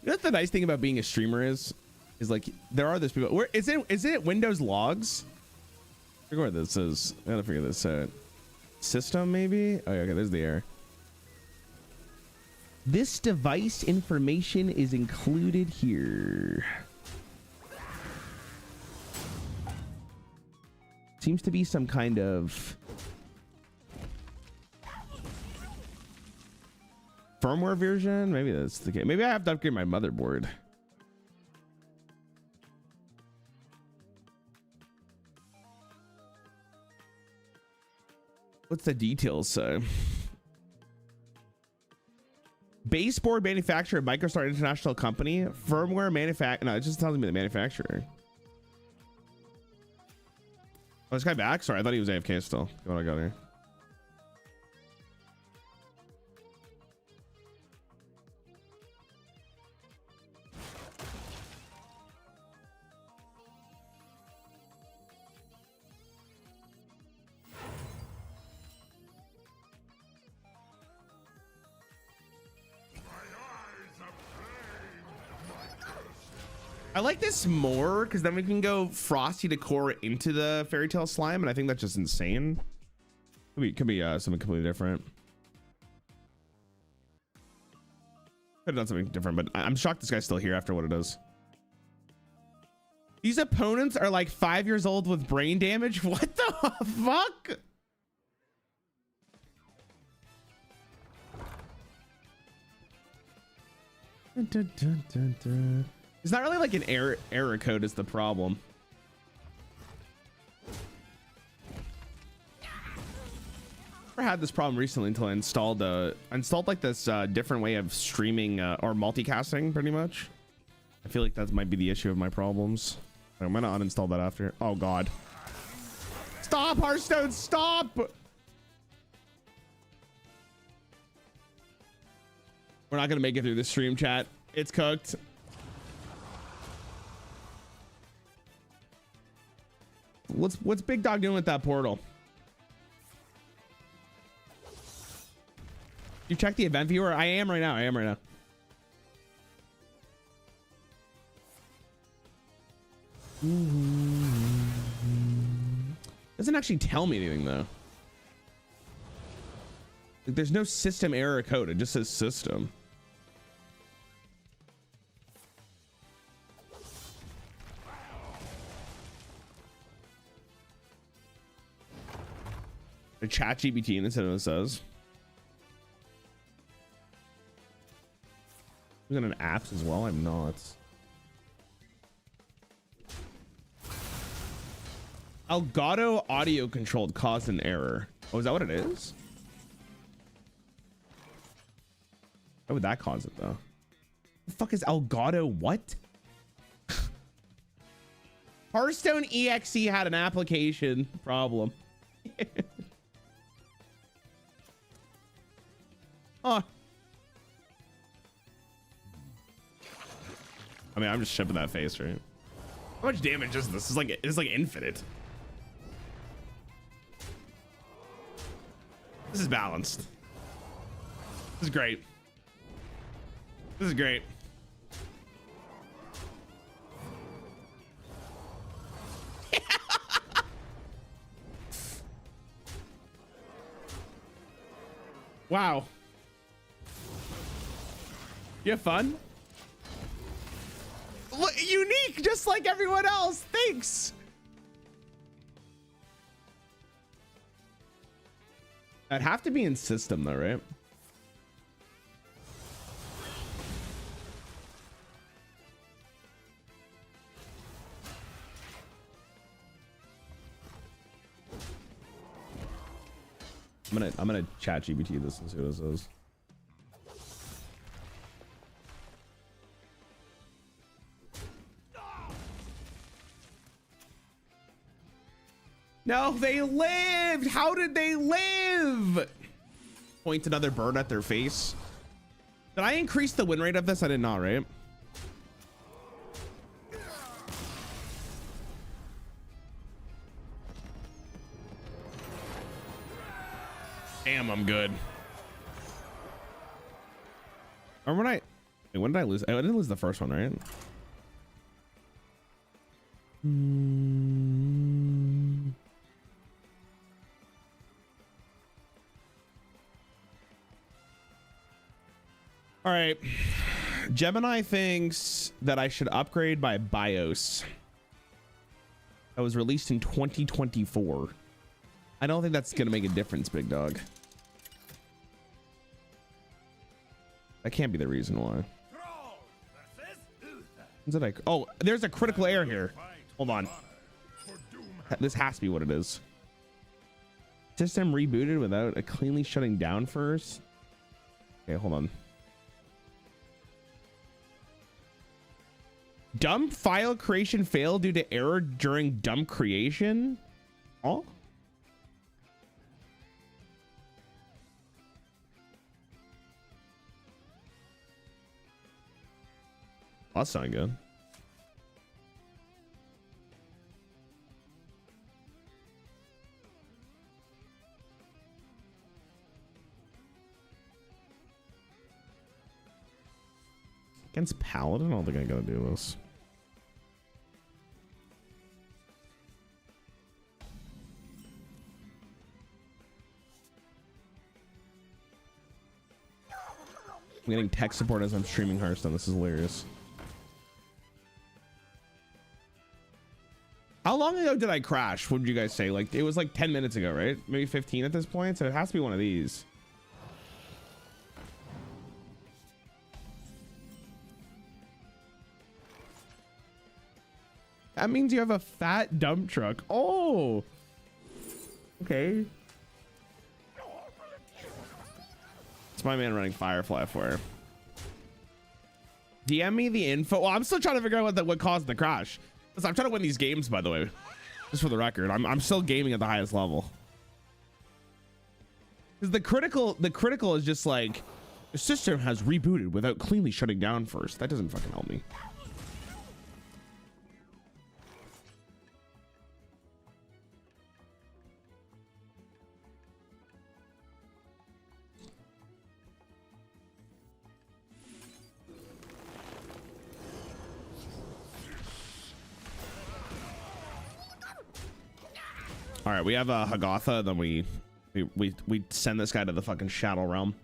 You know what the nice thing about being a streamer is like there are those people. Where is it Windows logs? I forget what this is. I gotta figure this out. System maybe? Oh, okay, there's the error. This device information is included here. Seems to be some kind of firmware version. Maybe that's the case. Maybe I have to upgrade my motherboard. What's the details say? Baseboard manufacturer, MicroStar International Company, firmware manufacturer. No, it just tells me the manufacturer. Oh, this guy back? Sorry, I thought he was AFK still. What I got here? I like this more because then we can go Frosty to core into the Fairy Tale slime, and I think that's just insane. Could be something completely different. Could have done something different, but I'm shocked this guy's still here after what it is. These opponents are like 5 years old with brain damage. What the fuck? It's not really like an error code is the problem. I had this problem recently until I installed like this different way of streaming or multicasting pretty much. I feel like that might be the issue of my problems. I'm gonna uninstall that after. Oh god. Stop, Hearthstone, stop! We're not gonna make it through the stream, chat. It's cooked. What's Big Dog doing with that portal? You check the event viewer? I am right now. Doesn't actually tell me anything though. Like, there's no system error code. It just says system. A chat GPT and instead of it says. We're on apps as well. I'm not. Elgato audio controlled caused an error. Oh, is that what it is? Why would that cause it though? The fuck is Elgato what? Hearthstone EXE had an application problem. Huh. I mean, I'm just shipping that face, right? How much damage is this? It's like infinite. This is balanced. This is great. This is great. Wow. You have fun? Look, unique, just like everyone else. Thanks. I'd have to be in system though, right? I'm gonna chat GPT this and see what it says. No, they lived. How did they live? Point another bird at their face. Did I increase the win rate of this? I did not, right? Damn, I'm good. Or when did I lose? I didn't lose the first one, right? All right. Gemini thinks that I should upgrade my BIOS. That was released in 2024. I don't think that's gonna make a difference, big dog. That can't be the reason why. Is it like, oh, there's a critical error here. Hold on. This has to be what it is. System rebooted without a cleanly shutting down first. Okay, hold on. Dump file creation failed due to error during dump creation. Oh. That's not good. Against Paladin? I don't think I gotta do this. I'm getting tech support as I'm streaming Hearthstone. This is hilarious. How long ago did I crash? What did you guys say? Like, it was like 10 minutes ago, right? Maybe 15 at this point. So it has to be one of these. That means you have a fat dump truck. Oh, okay. It's my man running Firefly for. DM me the info. Well, I'm still trying to figure out what caused the crash. Listen, I'm trying to win these games, by the way. Just for the record, I'm still gaming at the highest level. Because the critical is just like the system has rebooted without cleanly shutting down first. That doesn't fucking help me. All right, we have a Hagatha, then we send this guy to the fucking Shadow Realm.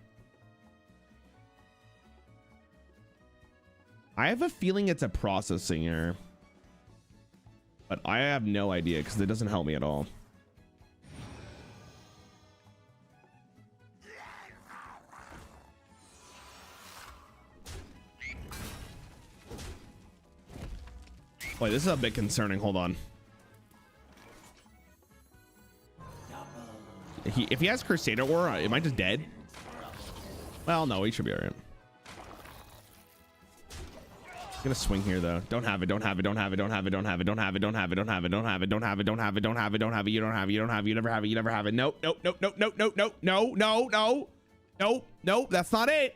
I have a feeling it's a processing error, but I have no idea because it doesn't help me at all. Wait, this is a bit concerning. Hold on. If he has Crusader Aura, am I just dead? Well, no, he should be all right. I'm gonna swing here though. Don't have it. Don't have it. Don't have it. Don't have it. Don't have it. Don't have it. Don't have it. Don't have it. Don't have it. Don't have it. Don't have it. Don't have it. Don't have it. You don't have it. You don't have it. You never have it. You never have it. Nope. Nope. Nope. Nope. Nope. Nope. Nope. No. No. No. Nope. Nope. That's not it.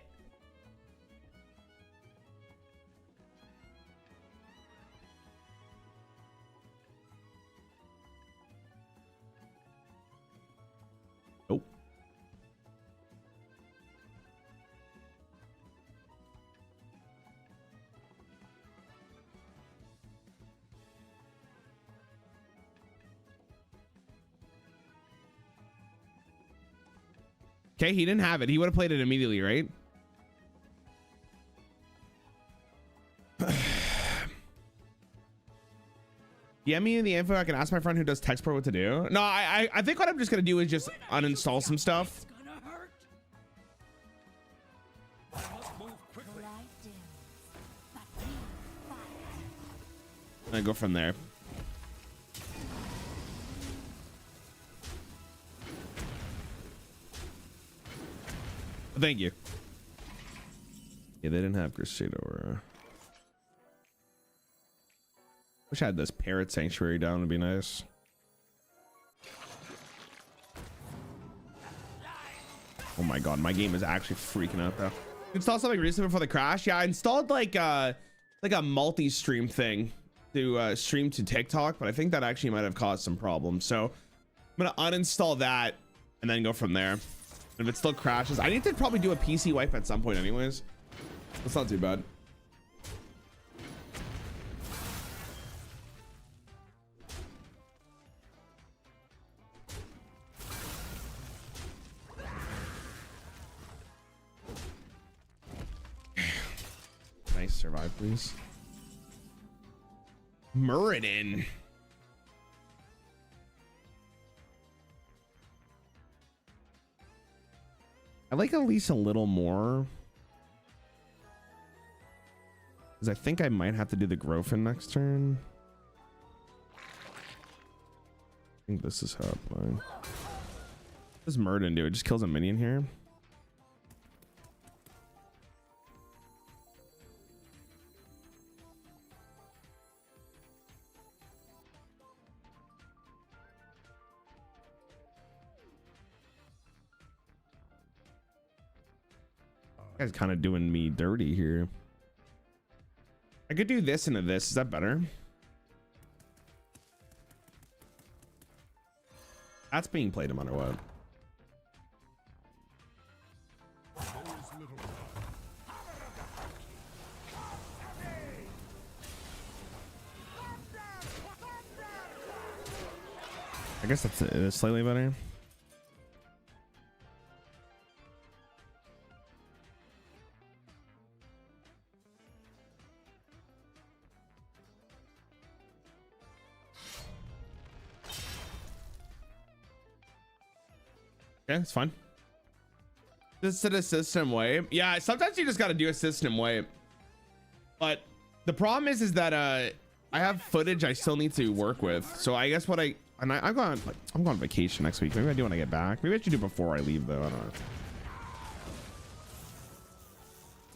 Nope. Okay, he didn't have it. He would have played it immediately, right? Yeah, me and the info. I can ask my friend who does tech support what to do. No, I think what I'm just gonna do is just uninstall some stuff. And go from there. Thank you. Yeah, they didn't have Crusader Aura. Wish I had this Parrot Sanctuary down. Would be nice. Oh my god, my game is actually freaking out though. Install something recent before the crash. Yeah, I installed like a multi-stream thing to stream to TikTok, but I think that actually might have caused some problems. So I'm gonna uninstall that and then go from there. If it still crashes, I need to probably do a PC wipe at some point anyways. That's not too bad. Nice, survive please. Muradin. I like at least a little more. Because I think I might have to do the Grofin next turn. I think this is how I play. What does Muradin do? It just kills a minion here. Guy's kind of doing me dirty here. I could do this into this. Is that better? That's being played no matter what. I guess that's it is slightly better. Yeah, it's fine. Just to the system way. Yeah, sometimes you just got to do a system way. But the problem is that I have footage I still need to work with. So I guess what I'm going on vacation next week. Maybe I do when I get back. Maybe I should do before I leave though. I don't know.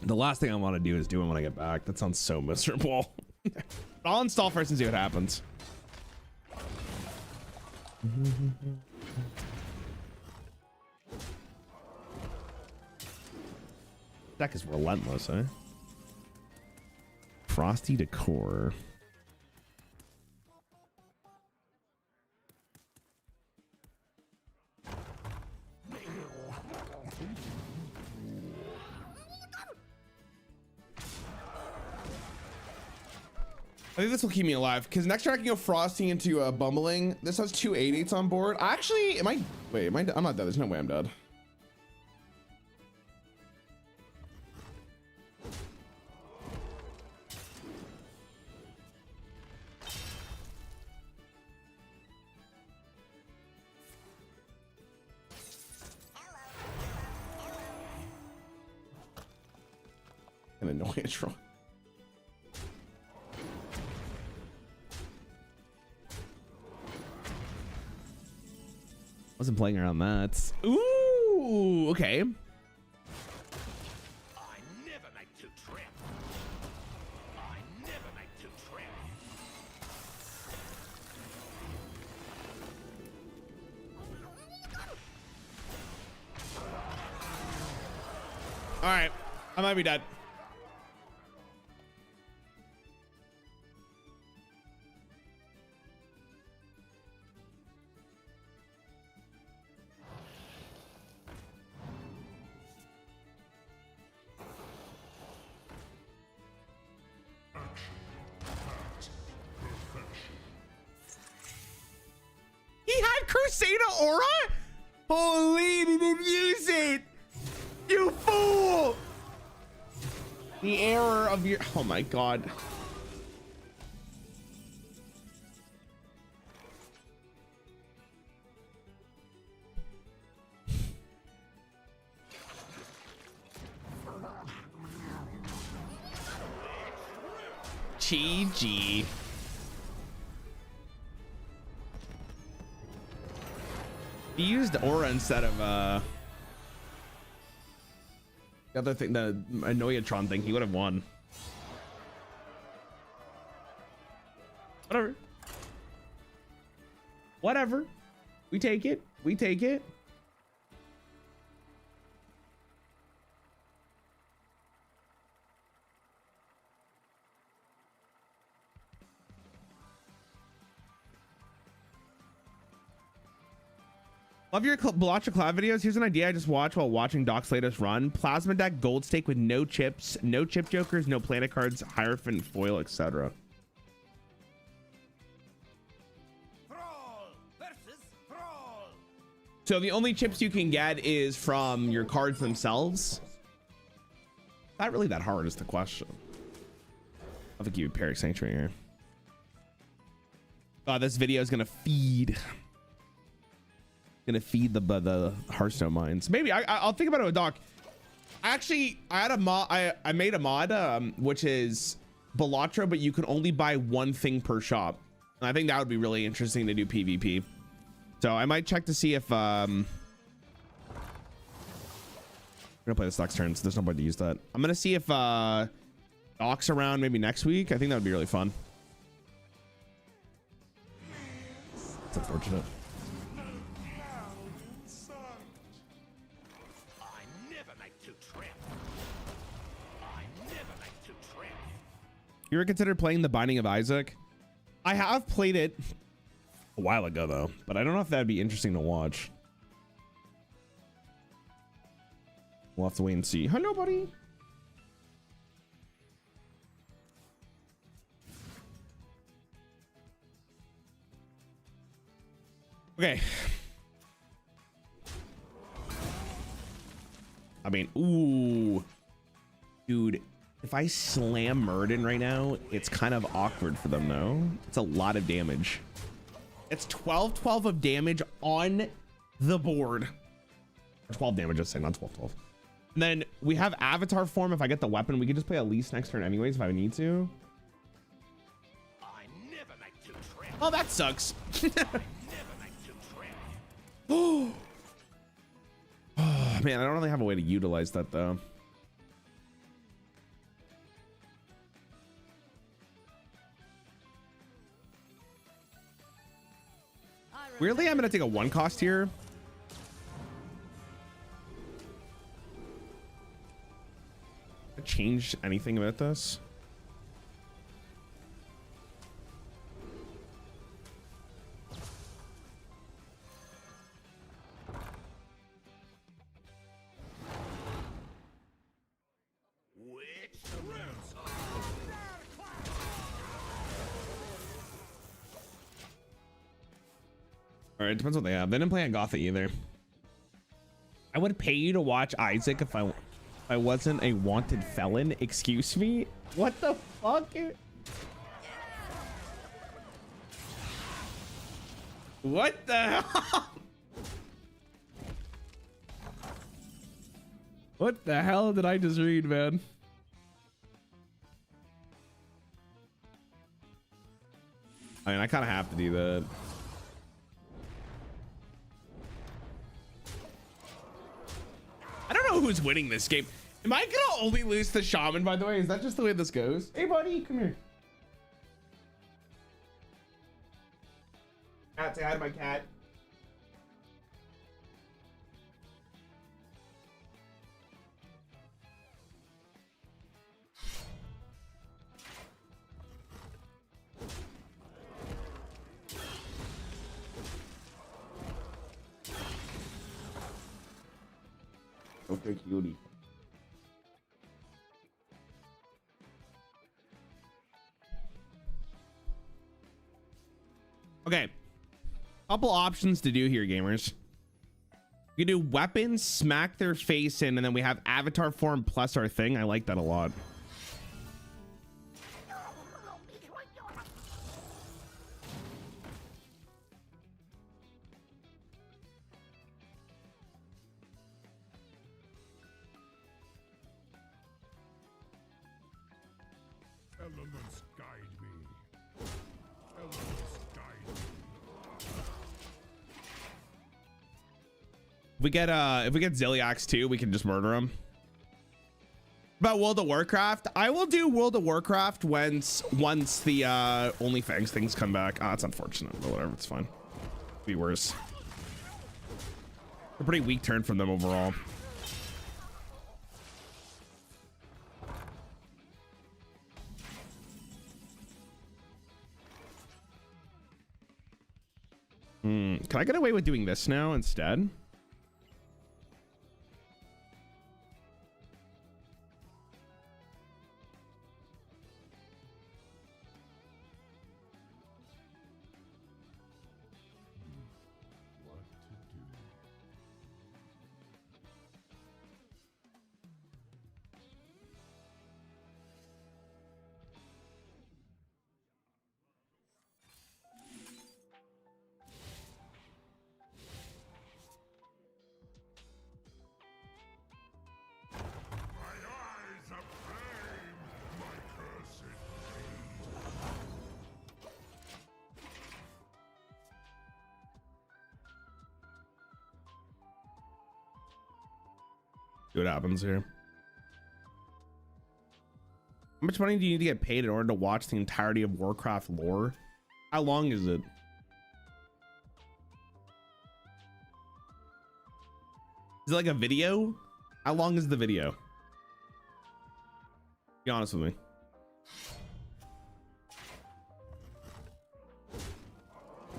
The last thing I want to do is do it when I get back. That sounds so miserable. I'll install first and see what happens. Deck is relentless, eh? Frosty decor. I think this will keep me alive because next turn I can go Frosty into Bumbling. This has 2 8/8s on board. Actually, I'm not dead. There's no way I'm dead. An annoyance roll. Wasn't playing around that. Ooh, okay. I never make two trip. I never make two trip. All right, I might be dead. He had Crusader Aura? Holy, he didn't use it. You fool. The error of your, oh my God. GG. He used Aura instead of the other thing, the Annoyatron thing. He would have won. Whatever. Whatever. We take it. We take it. Love your Balacha Cloud videos. Here's an idea I just watched while watching Doc's latest run. Plasma deck, gold stake with no chips, no chip jokers, no planet cards, Hierophant, foil, etc. So the only chips you can get is from your cards themselves. Not really that hard is the question. I think you would Peric Sanctuary here. Oh, this video is gonna feed the Hearthstone mines. Maybe I'll think about it with Doc. Actually, I had a mod. I made a mod which is Balacha, but you can only buy one thing per shop. And I think that would be really interesting to do PvP. So I might check to see if I'm gonna play this next turn, so there's nobody to use that. I'm gonna see if Doc's around maybe next week. I think that would be really fun. It's unfortunate. You ever considered playing The Binding of Isaac? I have played it a while ago though, but I don't know if that'd be interesting to watch. We'll have to wait and see. Hello, buddy. Okay. I mean, ooh, dude. If I slam Murden right now, it's kind of awkward for them, no? It's a lot of damage. It's 12 of damage on the board. 12 damage, just say, not 12, 12. And then we have avatar form. If I get the weapon, we can just play Elise next turn anyways if I need to. I never like to trap. Oh, that sucks. I never like to trap. Oh, man, I don't really have a way to utilize that, though. Weirdly, I'm going to take a 1 cost here. Change anything about this? All right, depends what they have. They didn't play on Gotha either. I would pay you to watch Isaac if I wasn't a wanted felon. Excuse me? What the fuck? What the hell? What the hell did I just read, man? I mean, I kind of have to do that. I don't know who's winning this game. Am I gonna only lose to Shaman, by the way? Is that just the way this goes? Hey, buddy, come here. Cat, say hi to my cat. Okay, cutie. Okay, couple options to do here, gamers. You can do weapons, smack their face in, and then we have avatar form plus our thing. I like that a lot. Elements guide me. Elements guide me. If we get Ziliax too, we can just murder him. About World of Warcraft, I will do World of Warcraft once the Only Fangs things come back. Ah, it's unfortunate, but whatever, it's fine. Be worse. A pretty weak turn from them overall. Can I get away with doing this now instead? What to do? My eyes aflame, my cursed blade. See what happens here. How much money do you need to get paid in order to watch the entirety of Warcraft lore? How long is it? Is it like a video? How long is the video? Be honest with me.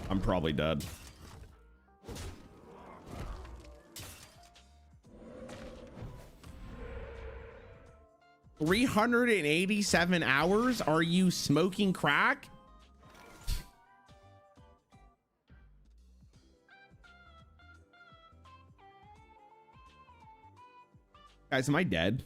I'm probably dead. $387 hours? Are you smoking crack? Guys, am I dead?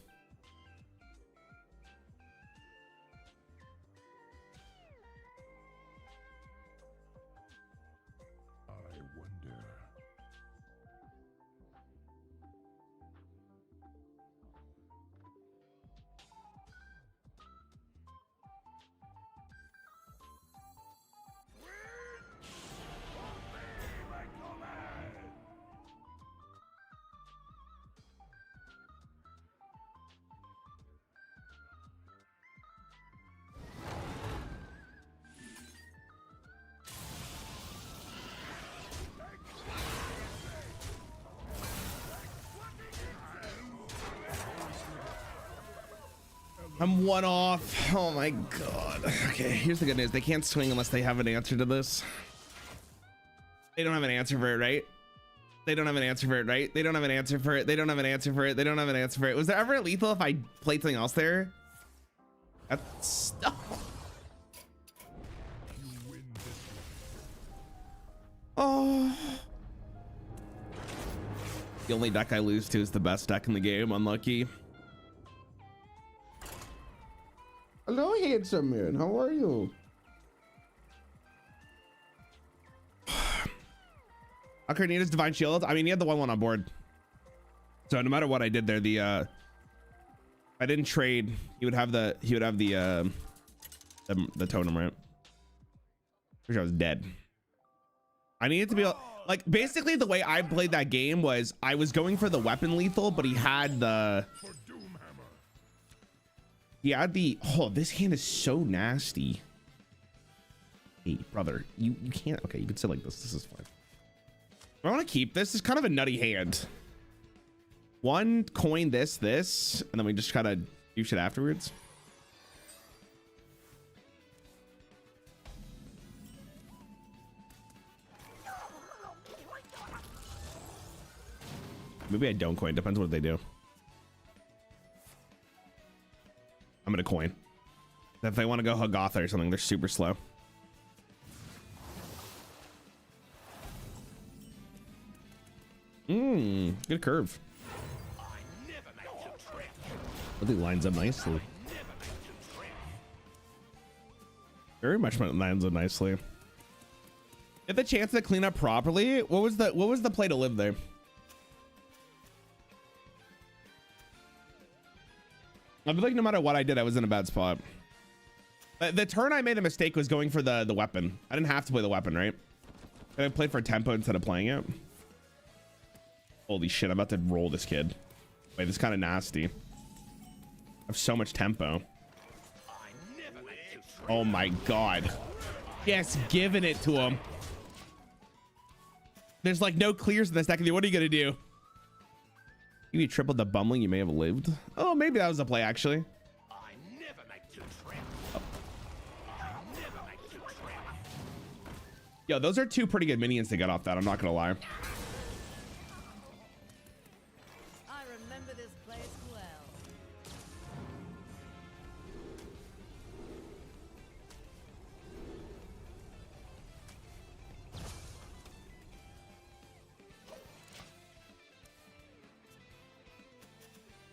I wonder. I'm one off. Oh my god. Okay, here's the good news. They can't swing unless they have an answer to this. They don't have an answer for it, right? They don't have an answer for it, right? They don't have an answer for it. They don't have an answer for it. They don't have an answer for it. Was there ever a lethal if I played something else there? That's... Oh. The only deck I lose to is the best deck in the game. Unlucky. Hello, handsome man. How are you? Ocarina's Divine Shield. I mean, he had the 1/1 on board. So no matter what I did there, the if I didn't trade, he would have the totem, right? Wish I was dead. I needed to be like, basically the way I played that game was I was going for the weapon lethal, but he had the oh, this hand is so nasty. Hey brother, you can't. Okay, you can sit like this is fine. I want to keep this. It's kind of a nutty hand. One coin, this, and then we just kind of do shit afterwards. Maybe I don't coin. Depends what they do. I'm gonna coin. If they want to go Hagotha or something, they're super slow. Good curve. I think lines up nicely. Very much lines up nicely. Get the chance to clean up properly. What was the play to live there? I feel like no matter what I did, I was in a bad spot. The turn I made a mistake was going for the weapon. I didn't have to play the weapon, right? I played for tempo instead of playing it. Holy shit, I'm about to roll this kid. Wait, this is kind of nasty. I have so much tempo. Oh my god. Yes, giving it to him. There's like no clears in this deck. What are you gonna do? If you tripled the bumbling, you may have lived. Oh, maybe that was a play actually. Yo, those are two pretty good minions to get off that. I'm not gonna lie. I remember this place well.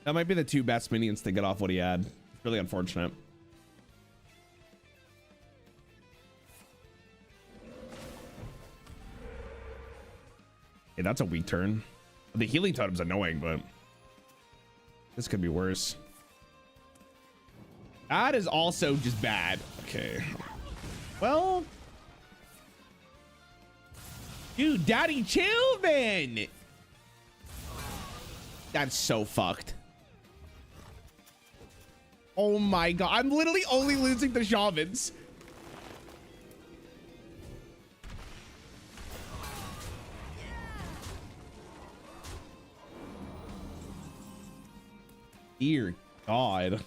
That might be the two best minions to get off what he had. It's really unfortunate. Hey, that's a weak turn. The healing totem's annoying, but this could be worse. That is also just bad. Okay. Well, dude, daddy, chill, man. That's so fucked. Oh my god, I'm literally only losing the shamans. Dear god.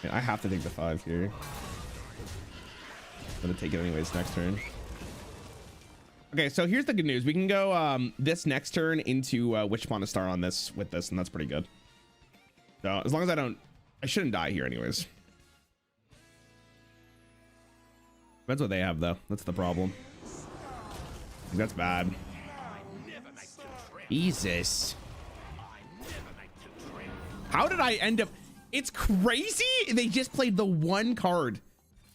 I have to take the 5 here. I'm gonna take it anyways next turn. Okay, so here's the good news. We can go this next turn into Witchmana Star on this with this, and that's pretty good. So as long as I shouldn't die here anyways. Depends what they have though. That's the problem. That's bad. Jesus. How did I end up? It's crazy. They just played the one card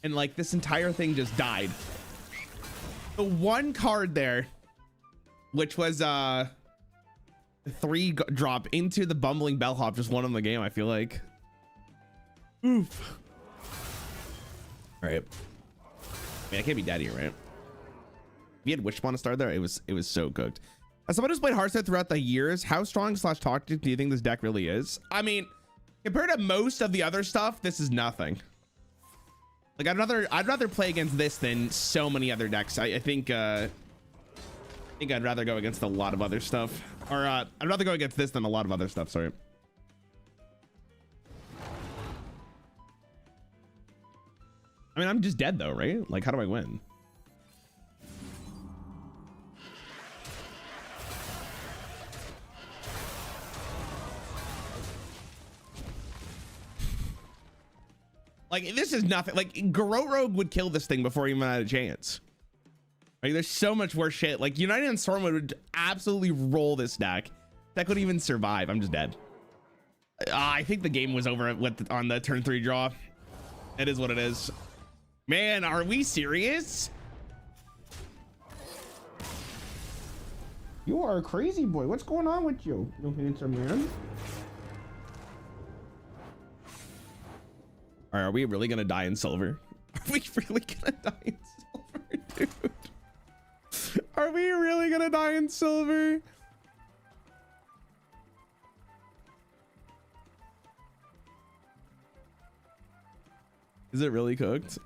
and like this entire thing just died. The one card there, which was 3 drop into the bumbling bellhop, just won on the game. I feel like. Oof. All right. I mean, I can't be dead here, right? If you had Witchmana Star there, it was so cooked. As someone who's played Hearthstone throughout the years, how strong / toxic do you think this deck really is? I mean, compared to most of the other stuff, this is nothing. Like I'd rather play against this than so many other decks. I think I think I'd rather go against a lot of other stuff, or I'd rather go against this than a lot of other stuff. Sorry. I mean, I'm just dead though, right? Like, how do I win? Like, this is nothing. Like, Garrote Rogue would kill this thing before he even had a chance. Like, there's so much worse shit. Like, United and Storm would absolutely roll this deck. That couldn't even survive. I'm just dead. I think the game was over on the turn 3 draw. It is what it is. Man, are we serious? You are a crazy boy. What's going on with you, you handsome man? All right, are we really gonna die in silver? Are we really gonna die in silver, dude? Are we really gonna die in silver? Is it really cooked?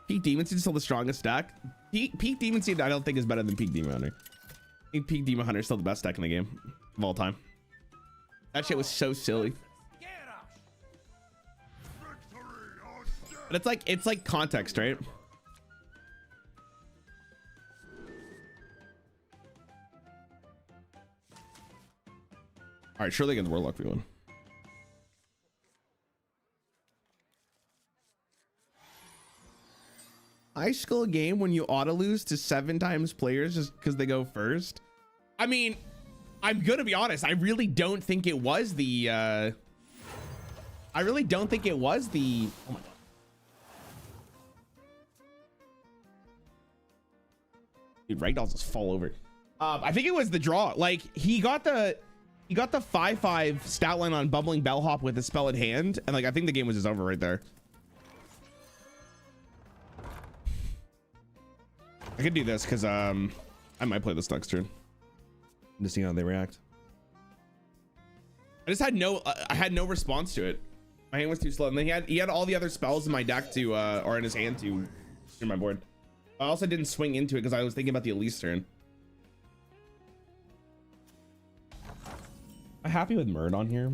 Peak Demon Seed is still the strongest deck. Peak Demon Seed I don't think is better than Peak Demon Hunter. I think Peak Demon Hunter is still the best deck in the game of all time. That shit was so silly. But it's like context, right? All right, surely against Warlock we win. High skill game when you auto lose to 7 times players just because they go first. I mean, I'm gonna be honest. I really don't think it was the. I really don't think it was the. Oh my god. Dude, ragdolls just fall over. I think it was the draw. Like he got the 5/5 stat line on Bubbling Bellhop with the spell in hand, and like I think the game was just over right there. I could do this because I might play this next turn. Just see how they react. I just had I had no response to it. My hand was too slow, and then he had all the other spells in my deck to or in his hand to clear my board. I also didn't swing into it because I was thinking about the Elise turn. I'm happy with Murd on here.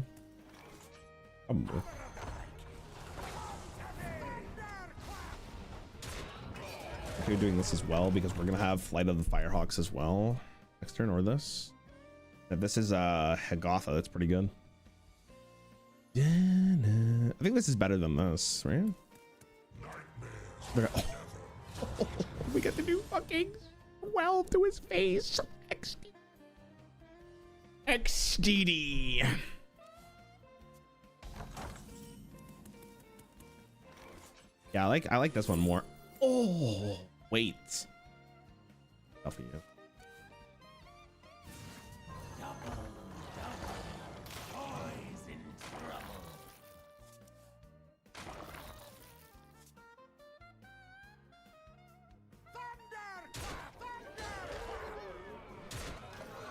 Probably. We're doing this as well because we're gonna have Flight of the Firehawks as well next turn, or this. If this is Hagatha, that's pretty good. I think this is better than this, right? We get to do fucking 12 to his face. XDD. Yeah, I like this one more. Oh, wait. Tough for you.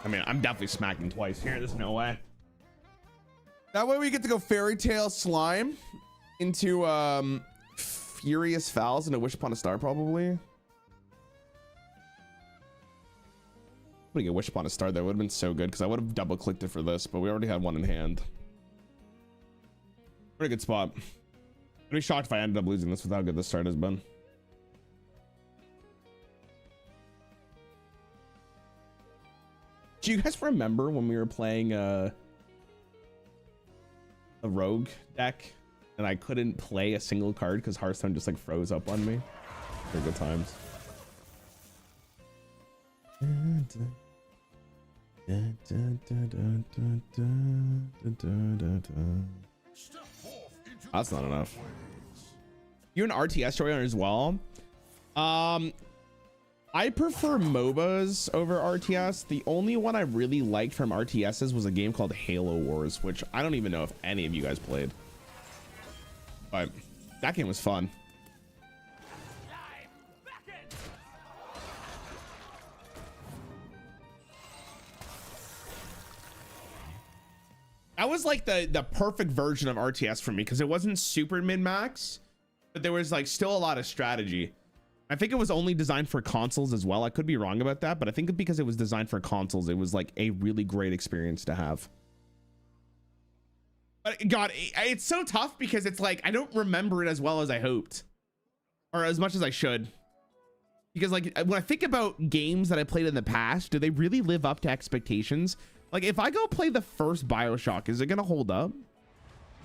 I mean, I'm definitely smacking twice here. There's no way. That way we get to go Fairy Tale Slime into Furious Fouls and a Wish Upon a Star, probably. I'm gonna get Wish Upon a Star. That would have been so good because I would have double clicked it for this, but we already had one in hand. Pretty good spot. I'd be shocked if I ended up losing this with how good this start has been. Do you guys remember when we were playing a rogue deck and I couldn't play a single card because Hearthstone just like froze up on me? They're good times. That's not enough. You're an RTS joiner as well. I prefer MOBAs over RTS. The only one I really liked from RTSs was a game called Halo Wars, which I don't even know if any of you guys played. But that game was fun. That was like the perfect version of RTS for me because it wasn't super min-max, but there was like still a lot of strategy. I think it was only designed for consoles as well. I could be wrong about that, but I think because it was designed for consoles, it was like a really great experience to have. But God, it's so tough because it's like I don't remember it as well as I hoped, or as much as I should. Because like when I think about games that I played in the past, do they really live up to expectations? Like if I go play the first BioShock, is it gonna hold up?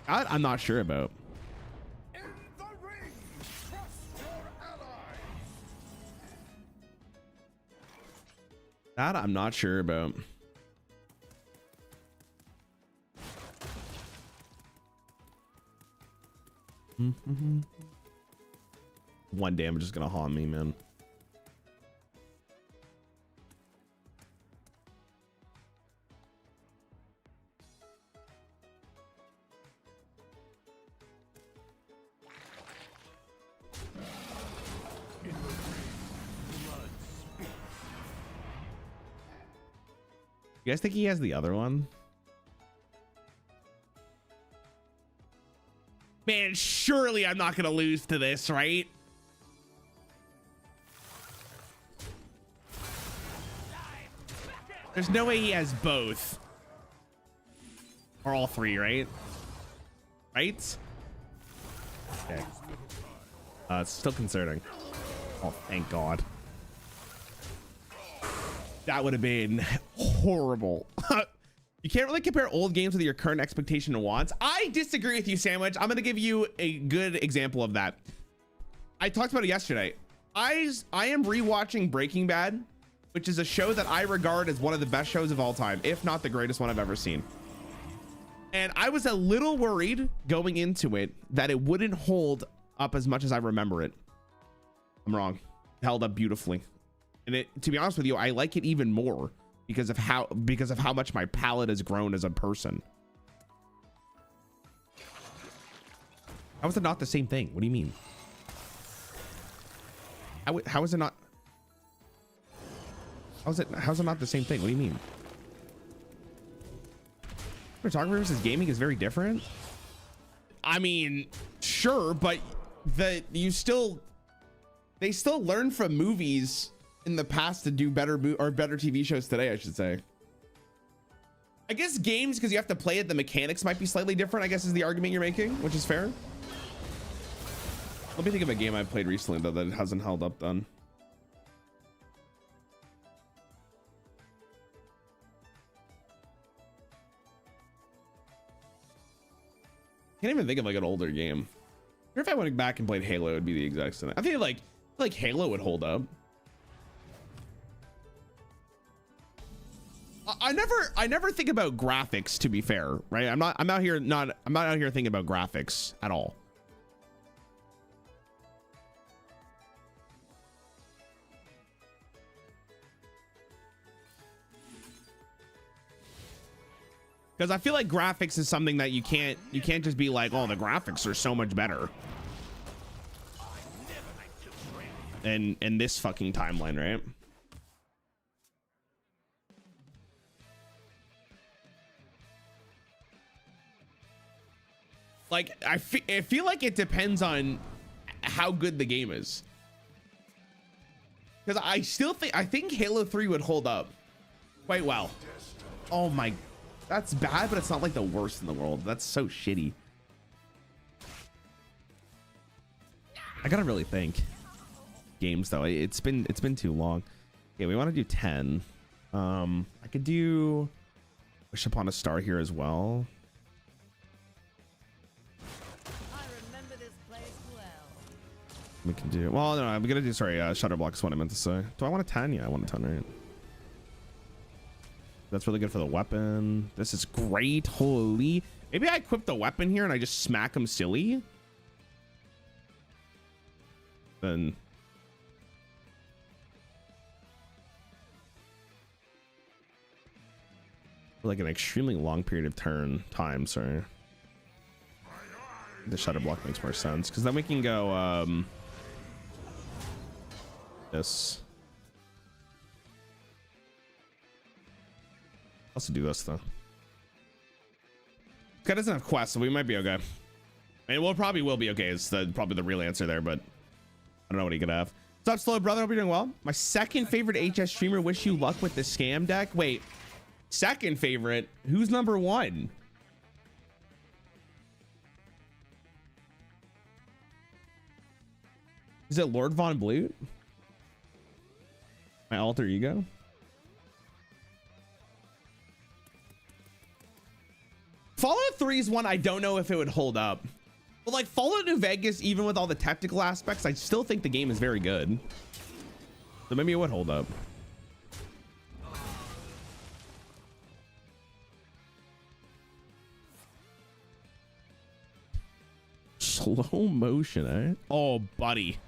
I'm not sure about. In the ring, trust your allies. That I'm not sure about. One damage is gonna haunt me, man. You guys think he has the other one? Man, surely I'm not gonna lose to this, right? There's no way he has both. Or all three, right? Right? Okay. It's still concerning. Oh, thank God. That would have been horrible. You can't really compare old games with your current expectation and wants. I disagree with you, Sandwich. I'm going to give you a good example of that. I talked about it yesterday. I am rewatching Breaking Bad, which is a show that I regard as one of the best shows of all time, if not the greatest one I've ever seen. And I was a little worried going into it that it wouldn't hold up as much as I remember it. I'm wrong. It held up beautifully. And it, to be honest with you, I like it even more because of how much my palate has grown as a person. How is it not the same thing? What do you mean? How is it not? How's it not the same thing? What do you mean? Photography versus gaming is very different. I mean, sure, but they still learn from movies in the past to do better TV shows today, I should say. I guess games, because you have to play it, the mechanics might be slightly different, I guess is the argument you're making, which is fair. Let me think of a game I've played recently though that hasn't held up then. Can't even think of like an older game. If I went back and played Halo, it would be the exact same. I feel like Halo would hold up. I never think about graphics, to be fair, right? I'm not out here thinking about graphics at all. Because I feel like graphics is something that you can't just be like, oh, the graphics are so much better. In this fucking timeline, right? Like I feel like it depends on how good the game is. Because I think Halo 3 would hold up quite well. Oh my, that's bad, but it's not like the worst in the world. That's so shitty. I gotta really think. Games though, it's been too long. Okay, we want to do 10. I could do Wish Upon a Star here as well. We can do, well, no, I'm gonna do, sorry, Shutterblock is what I meant to say. Do I want a 10? Yeah, I want a 10, right? That's really good for the weapon. This is great. Holy, maybe I equip the weapon here and I just smack him silly. Then for like an extremely long period of time, sorry. The Shutterblock makes more sense because then we can go this. Also do this though. Guy doesn't have quests, so we might be okay. I mean, we'll probably will be okay. It's probably the real answer there, but I don't know what he could have. What's up, Slow Brother? Hope you're doing well. My second favorite HS streamer. Wish you luck with the scam deck. Wait, second favorite? Who's number one? Is it Lord Von Blute? My alter ego? Fallout 3 is one I don't know if it would hold up. But like Fallout New Vegas, even with all the technical aspects, I still think the game is very good. So maybe it would hold up. Slow motion, eh? Oh, buddy.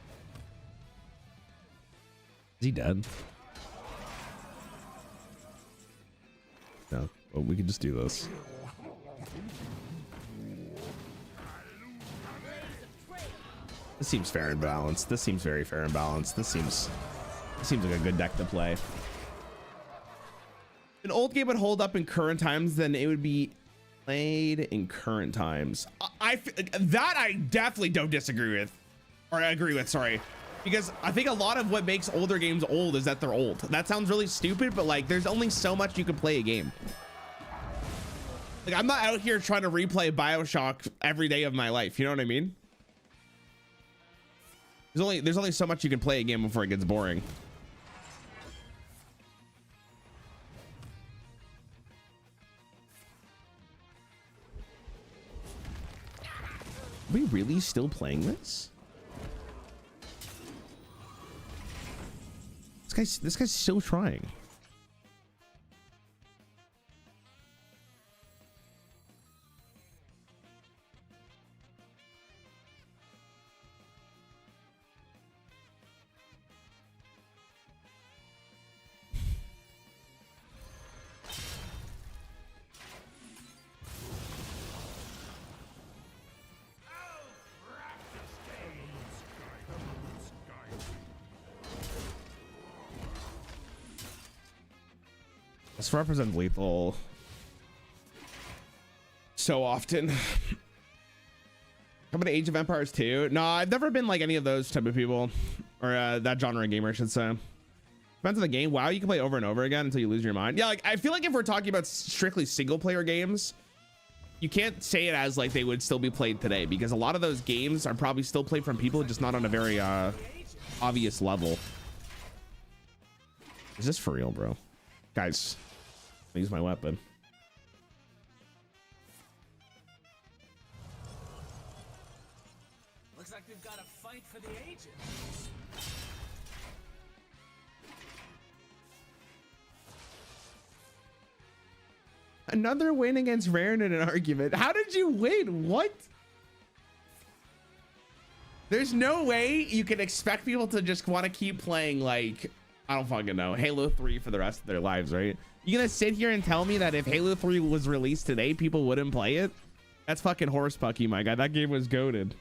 Is he dead? No. Well, we can just do this. This seems fair and balanced. This seems very fair and balanced. This seems like a good deck to play. If an old game would hold up in current times, then it would be played in current times. That I definitely don't disagree with, or I agree with, sorry. Because I think a lot of what makes older games old is that they're old. That sounds really stupid, but like there's only so much you can play a game. Like I'm not out here trying to replay BioShock every day of my life. You know what I mean? There's only so much you can play a game before it gets boring. Are we really still playing this? This guy's still trying. This represents lethal so often. How about Age of Empires 2? No, I've never been like any of those type of people, or that genre of gamer, I should say. Depends on the game. WoW, you can play over and over again until you lose your mind. Yeah, like I feel like if we're talking about strictly single player games, you can't say it as like they would still be played today, because a lot of those games are probably still played from people, just not on a very obvious level. Is this for real, bro? Guys, I'll use my weapon. Looks like we've got a fight for the ages. Another win against Rarran in an argument. How did you win? What? There's no way you can expect people to just want to keep playing, like, I don't fucking know, Halo 3 for the rest of their lives, right? You gonna sit here and tell me that if Halo 3 was released today, people wouldn't play it? That's fucking horse pucky, my guy. That game was goated.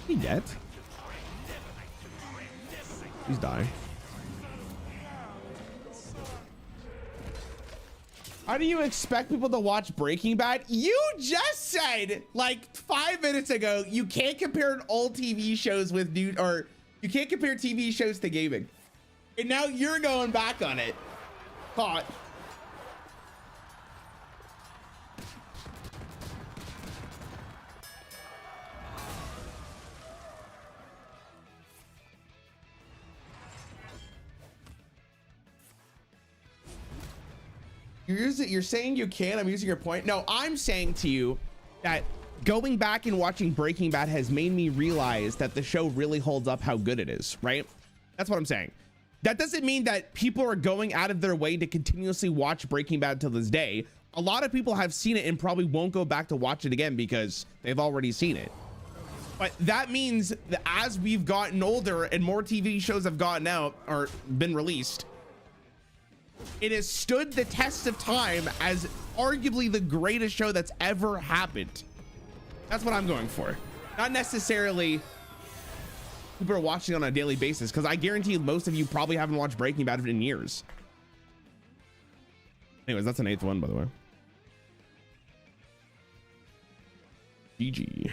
He dead? He's dying. How do you expect people to watch Breaking Bad? You just said like 5 minutes ago you can't compare old TV shows with new, or you can't compare TV shows to gaming, and now you're going back on it. Caught. You're saying you can. I'm using your point. No, I'm saying to you that going back and watching Breaking Bad has made me realize that the show really holds up how good it is, right? That's what I'm saying. That doesn't mean that people are going out of their way to continuously watch Breaking Bad till this day. A lot of people have seen it and probably won't go back to watch it again because they've already seen it. But that means that as we've gotten older and more TV shows have gotten out or been released, it has stood the test of time as arguably the greatest show that's ever happened. That's what I'm going for. Not necessarily people are watching on a daily basis, because I guarantee most of you probably haven't watched Breaking Bad in years. Anyways, that's an 8th one, by the way. GG.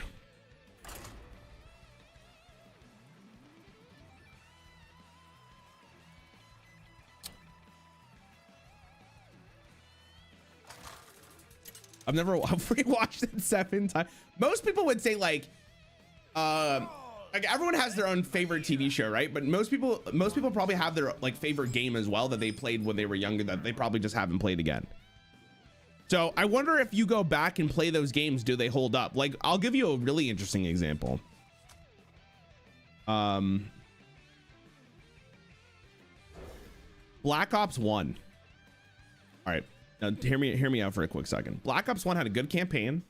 I've rewatched it 7 times. Most people would say like everyone has their own favorite TV show, right? But most people probably have their like favorite game as well that they played when they were younger that they probably just haven't played again. So I wonder if you go back and play those games, do they hold up? Like, I'll give you a really interesting example. Black Ops 1. All right. Now hear me out for a quick second. Black Ops 1 had a good campaign.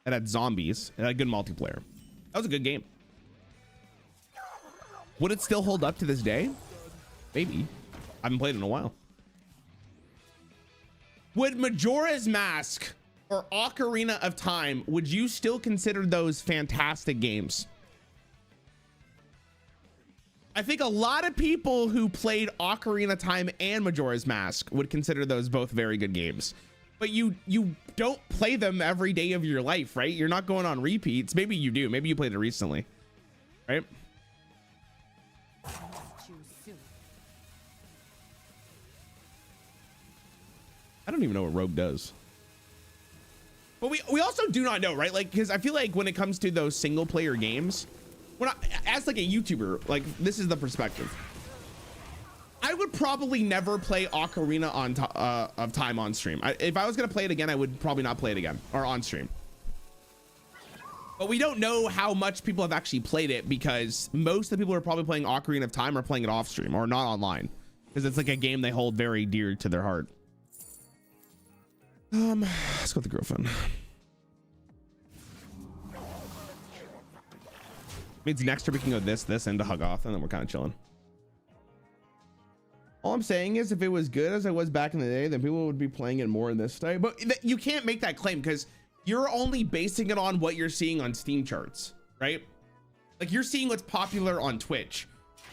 It had zombies. It had good multiplayer. That was a good game. Would it still hold up to this day? Maybe. I haven't played it in a while. Would Majora's Mask or Ocarina of Time, would you still consider those fantastic games? I think a lot of people who played Ocarina of Time and Majora's Mask would consider those both very good games. But you don't play them every day of your life, right? You're not going on repeats. Maybe you do. Maybe you played it recently, right? I don't even know what Rogue does. But we also do not know, right? Like, because I feel like when it comes to those single player games, as like a YouTuber, like this is the perspective. I would probably never play Ocarina of Time on stream. If I was gonna play it again, I would probably not play it again or on stream. But we don't know how much people have actually played it because most of the people who are probably playing Ocarina of Time are playing it off stream or not online because it's like a game they hold very dear to their heart. Let's go with the girlfriend. Means next year we can go this, and to hug off, and then we're kind of chilling. All I'm saying is if it was good as it was back in the day, then people would be playing it more in this style. But you can't make that claim because you're only basing it on what you're seeing on Steam charts, right? Like you're seeing what's popular on Twitch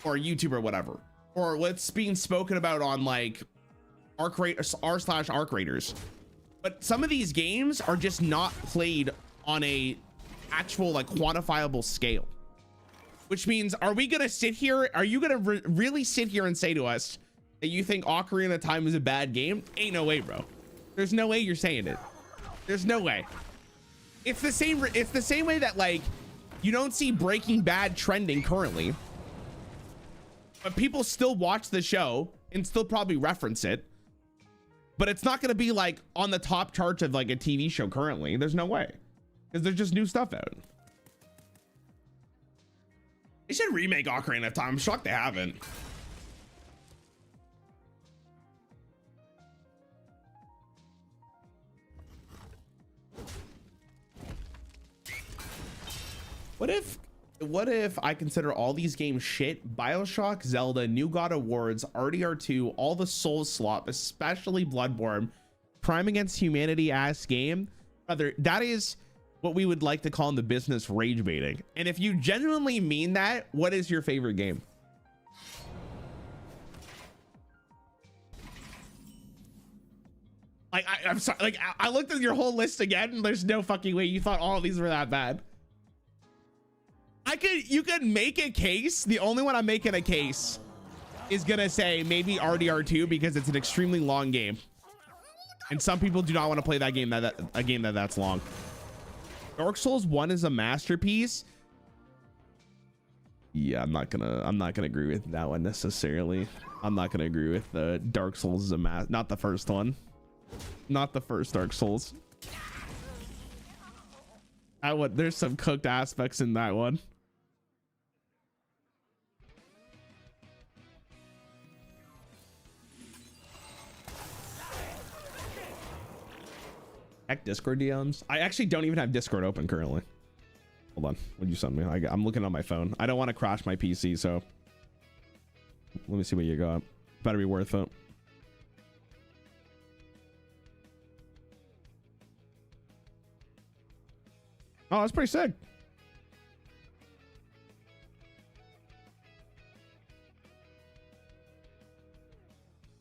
or YouTube or whatever, or what's being spoken about on like r/Arc Raiders. But some of these games are just not played on a actual like quantifiable scale, which means are we gonna sit here? Are you gonna really sit here and say to us that you think Ocarina of Time is a bad game? Ain't no way, bro. There's no way you're saying it. There's no way. It's the same way that like you don't see Breaking Bad trending currently, but people still watch the show and still probably reference it. But it's not going to be like on the top charts of like a TV show currently. There's no way because there's just new stuff out. They should remake Ocarina of Time. I'm shocked they haven't. What if I consider all these games shit? BioShock, Zelda, New God Awards, RDR2, all the Souls slop, especially Bloodborne, Crime Against Humanity ass game. Brother, that is what we would like to call in the business rage baiting. And if you genuinely mean that, what is your favorite game? Like, I'm sorry, like I looked at your whole list again and there's no fucking way you thought all of these were that bad. You could make a case. The only one I'm making a case is gonna say maybe RDR2 because it's an extremely long game, and some people do not want to play that game that's long. Dark Souls 1 is a masterpiece. Yeah, I'm not gonna agree with that one necessarily. I'm not gonna agree with the Dark Souls is a not the first one, not the first Dark Souls. There's some cooked aspects in that one. Heck, Discord DMs. I actually don't even have Discord open currently. Hold on. What'd you send me? I'm looking on my phone. I don't want to crash my PC, so let me see what you got. Better be worth it. Oh, that's pretty sick.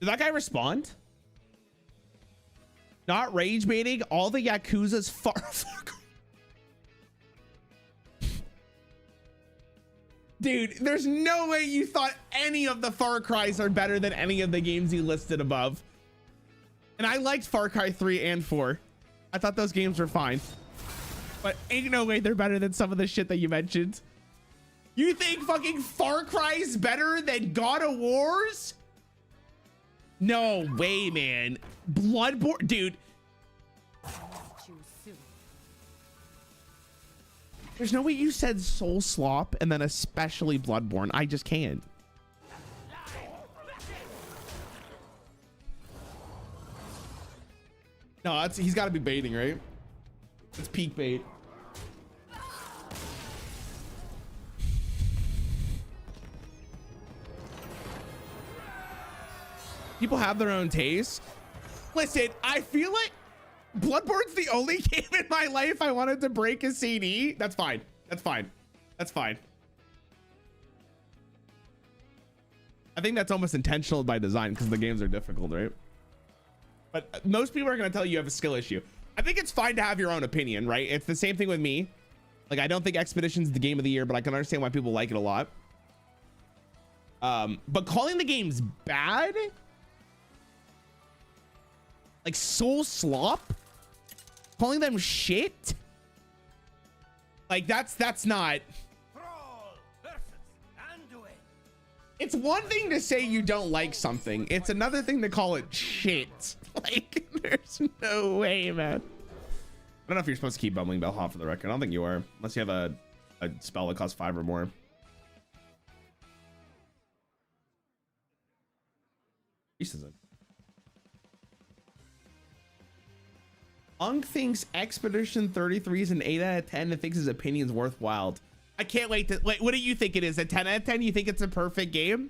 Did that guy respond? Not rage baiting. All the Yakuza's far. Dude, there's no way you thought any of the Far Cry's are better than any of the games you listed above. And I liked Far Cry 3 and 4. I thought those games were fine. But ain't no way they're better than some of the shit that you mentioned. You think fucking Far Cry's better than God of War's? No way, man. Bloodborne, dude. There's no way you said Soul Slop and then especially Bloodborne. I just can't. No, he's got to be baiting, right? It's peak bait. People have their own taste. Listen, I feel like Bloodborne's the only game in my life I wanted to break a CD. That's fine. That's fine. That's fine. I think that's almost intentional by design because the games are difficult, right? But most people are going to tell you have a skill issue. I think it's fine to have your own opinion, right? It's the same thing with me. Like, I don't think Expedition's the game of the year, but I can understand why people like it a lot. But calling the games bad, like Soul Slop, calling them shit, like that's not. It's one thing to say you don't like something. It's another thing to call it shit. Like, there's no way, man. I don't know if you're supposed to keep bubbling Bellhop for the record. I don't think you are, unless you have a spell that costs 5 or more. Unk thinks Expedition 33 is an 8 out of 10 and thinks his opinion's worthwhile. I can't wait to wait. What do you think it is? A 10 out of 10? You think it's a perfect game?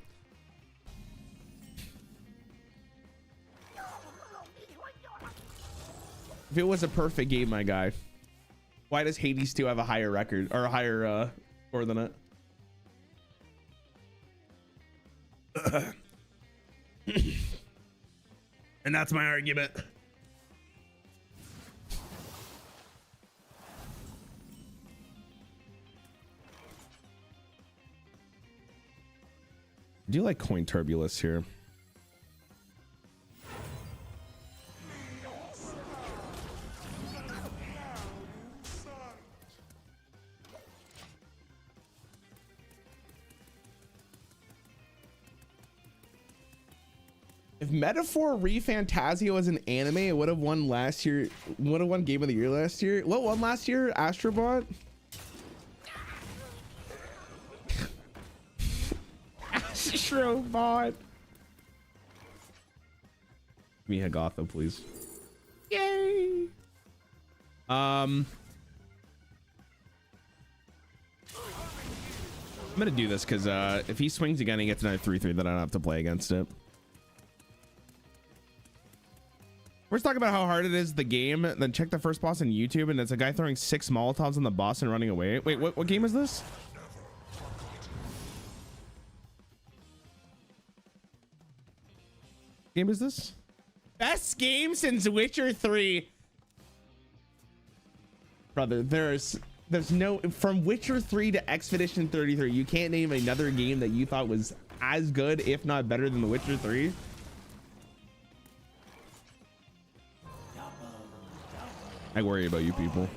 If it was a perfect game, my guy, why does Hades 2 have a higher record or a higher score than it? And that's my argument. I do like coin turbulence here. If Metaphor ReFantazio was an anime, it would have won last year. Would have won Game of the Year last year. What won last year? Astrobot? Astrobot. Give me Hagatha, please. Yay. I'm gonna do this because if he swings again, he gets another 3/3 that I don't have to play against it. We're just talking about how hard it is, the game, then check the first boss on YouTube, and it's a guy throwing 6 Molotovs on the boss and running away. Wait, what game is this? Game is this? Best game since Witcher 3. Brother, there's no, from Witcher 3 to Expedition 33, you can't name another game that you thought was as good, if not better than The Witcher 3. I worry about you people.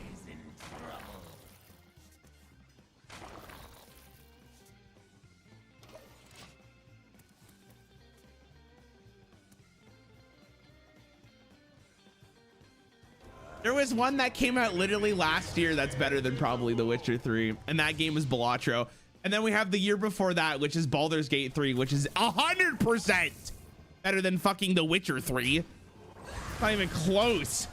There was one that came out literally last year that's better than probably The Witcher 3, and that game was Balatro. And then we have the year before that, which is Baldur's Gate 3, which is 100% better than fucking The Witcher 3. Not even close.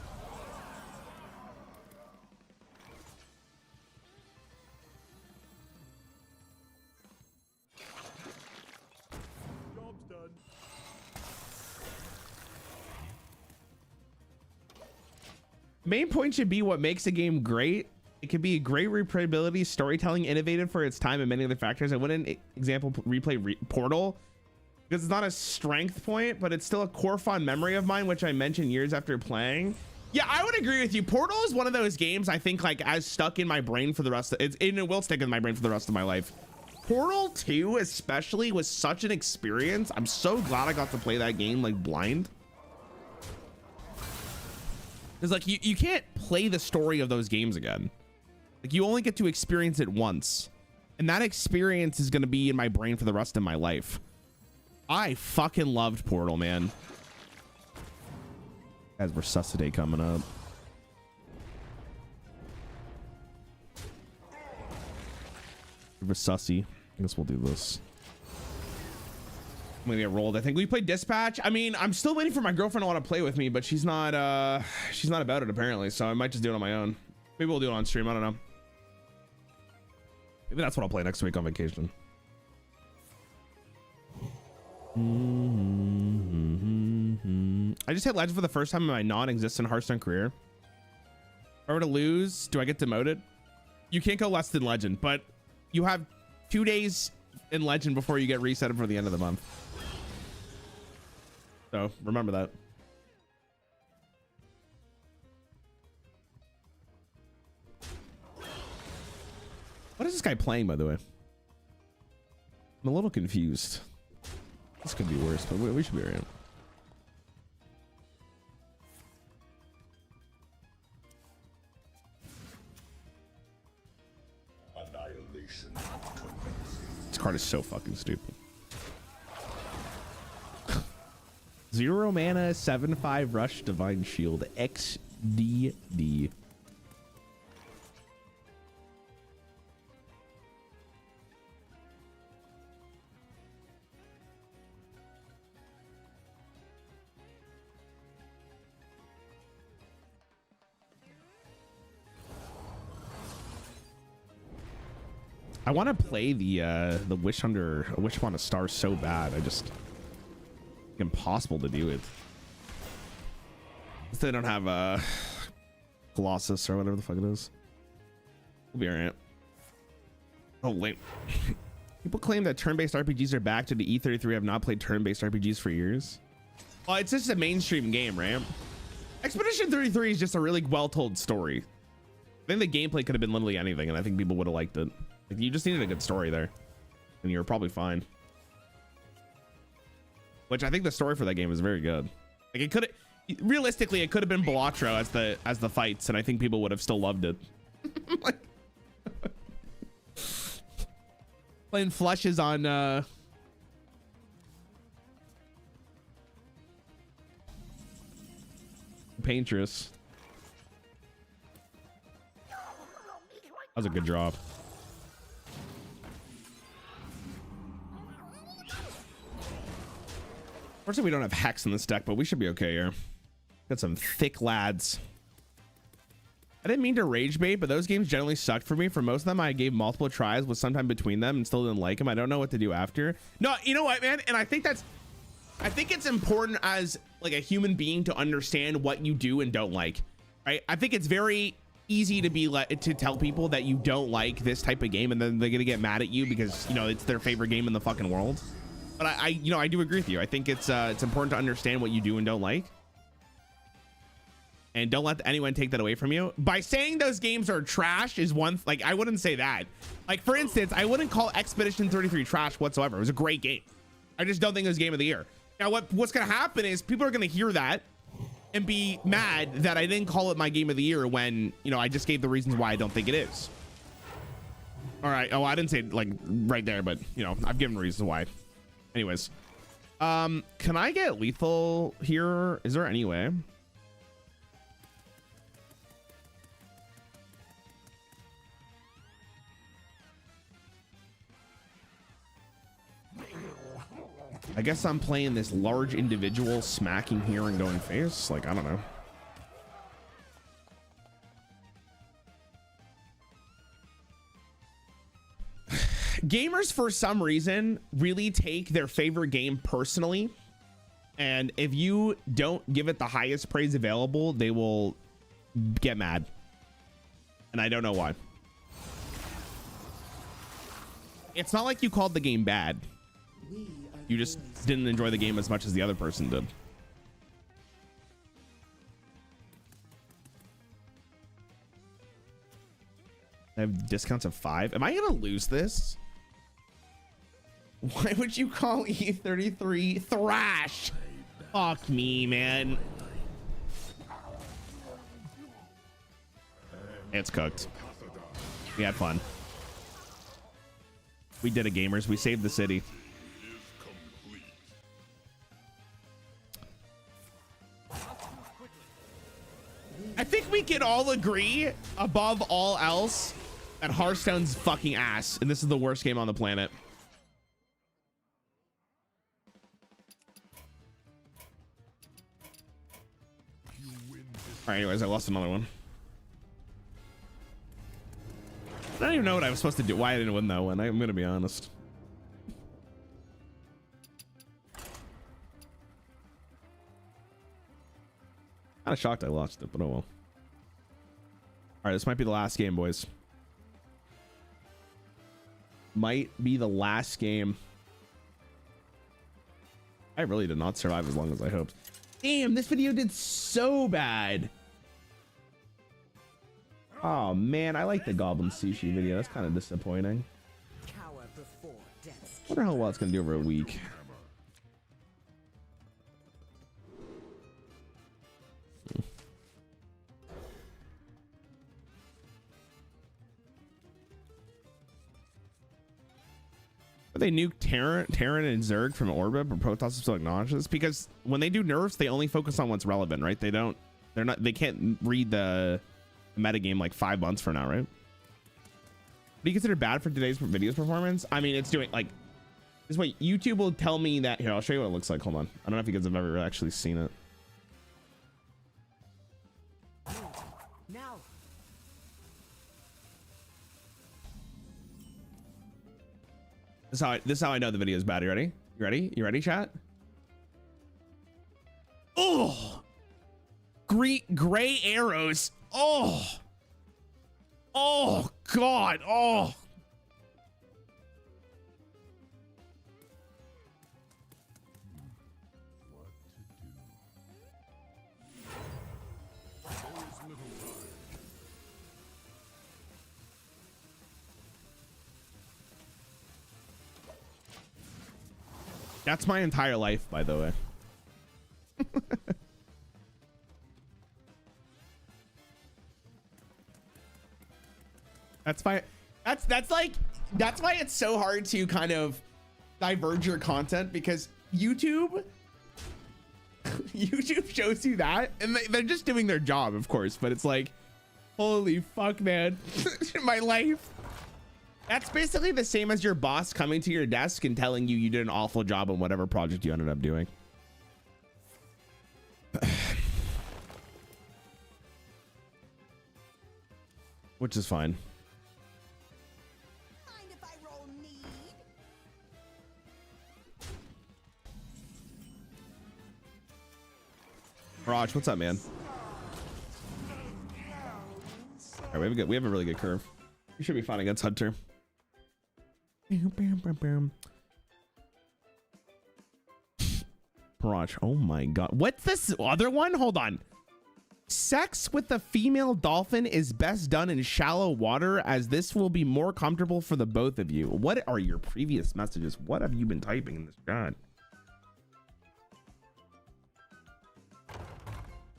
Main point should be what makes a game great. It could be great replayability, storytelling, innovative for its time, and many other factors. I wouldn't example replay Portal. because it's not a strength point, but it's still a core fond memory of mine, which I mentioned years after playing. Yeah, I would agree with you. Portal is one of those games I think like as stuck in my brain for the rest of it will stick in my brain for the rest of my life. Portal 2 especially was such an experience. I'm so glad I got to play that game like blind. It's like you can't play the story of those games again. Like you only get to experience it once. And that experience is going to be in my brain for the rest of my life. I fucking loved Portal, man. As Resuscitate coming up. Resusci. I guess we'll do this. I'm gonna get rolled. I think we played Dispatch. I mean, I'm still waiting for my girlfriend to want to play with me, but she's not about it apparently. So I might just do it on my own. Maybe we'll do it on stream. I don't know. Maybe that's what I'll play next week on vacation. I just hit legend for the first time in my non-existent Hearthstone career. If I were to lose, do I get demoted? You can't go less than legend, but you have 2 days in legend before you get reset for the end of the month. So remember that. What is this guy playing, by the way? I'm a little confused. This could be worse, but we should be right. Annihilation. This card is so fucking stupid. 0 mana, 7/5 rush, divine shield, XDD. I want to play the Wish Upon a Star so bad. I just impossible to do it. If they don't have a Colossus or whatever the fuck it is. We'll be alright. Oh wait. People claim that turn-based RPGs are back to the E33. Have not played turn-based RPGs for years. Well, it's just a mainstream game, right? Expedition 33 is just a really well-told story. I think the gameplay could have been literally anything, and I think people would have liked it. Like, you just needed a good story there, and you were probably fine. Which I think the story for that game is very good. Like, it could realistically it could have been Balatro as the fights, and I think people would have still loved it. Like, playing flushes on Paintress. That was a good drop. Unfortunately, we don't have Hex in this deck, but we should be okay here. Got some thick lads. I didn't mean to rage bait, but those games generally sucked for me. For most of them, I gave multiple tries with sometime between them and still didn't like them. I don't know what to do after. No, you know what, man? And I think it's important as like a human being to understand what you do and don't like, right? I think it's very easy to be to tell people that you don't like this type of game, and then they're gonna get mad at you because, you know, it's their favorite game in the fucking world. But I do agree with you. I think it's important to understand what you do and don't like, and don't let anyone take that away from you. By saying those games are trash is one, like, I wouldn't say that. Like, for instance, I wouldn't call Expedition 33 trash whatsoever. It was a great game. I just don't think it was game of the year. Now, what's gonna happen is people are gonna hear that and be mad that I didn't call it my game of the year when, you know, I just gave the reasons why I don't think it is. All right. Oh, I didn't say it, like, right there, but, you know, I've given reasons why. Anyways, can I get lethal here? Is there any way? I guess I'm playing this large individual smacking here and going face. Like, I don't know. Gamers, for some reason, really take their favorite game personally, and if you don't give it the highest praise available, they will get mad, and I don't know why. It's not like you called the game bad. You just didn't enjoy the game as much as the other person did. I have discounts of 5. Am I gonna lose this? Why would you call E33 thrash? Fuck me, man. It's cooked. We had fun. We did it, gamers. We saved the city. I think we can all agree, above all else, that Hearthstone's fucking ass, and this is the worst game on the planet. All right, anyways, I lost another one. I don't even know what I was supposed to do. Why I didn't win that one. I'm gonna be honest. Kind of shocked I lost it, but oh well. All right, this might be the last game, boys. Might be the last game. I really did not survive as long as I hoped. Damn, this video did so bad. Oh man, I like the goblin sushi video. That's kind of disappointing. I wonder how well it's gonna do over a week. But they nuked Terran and Zerg from orbit, but Protoss is so obnoxious because when they do nerfs, they only focus on what's relevant, right? They can't read the meta game like 5 months from now, right? What do you consider bad for today's video's performance? I mean, it's doing like this way. YouTube will tell me that. Here, I'll show you what it looks like. Hold on. I don't know if you guys have ever actually seen it. Now. This is how I know the video is bad. You ready? You ready? You ready, chat? Oh, gray arrows. Oh God. Oh. That's my entire life, by the way. That's why it's so hard to kind of diverge your content, because YouTube shows you that, and they're just doing their job, of course, but it's like, holy fuck, man. My life. That's basically the same as your boss coming to your desk and telling you did an awful job on whatever project you ended up doing. Which is fine. Mind if I roll need? Raj, what's up, man? All right, we have a really good curve. We should be fine against Hunter. Raj, oh my God. What's this other one? Hold on. Sex with a female dolphin is best done in shallow water, as this will be more comfortable for the both of you. What are your previous messages? What have you been typing in this chat?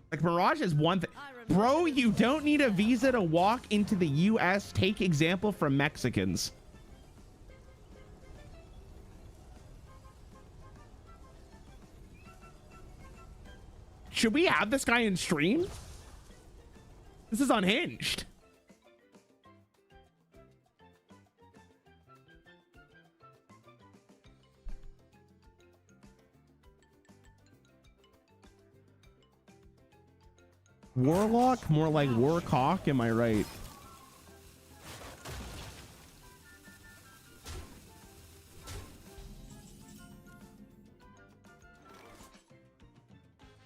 Like, Mirage is one thing. Bro, you don't need a visa to walk into the US. Take example from Mexicans. Should we have this guy in stream? This is unhinged. Warlock? More like Warcock, am I right?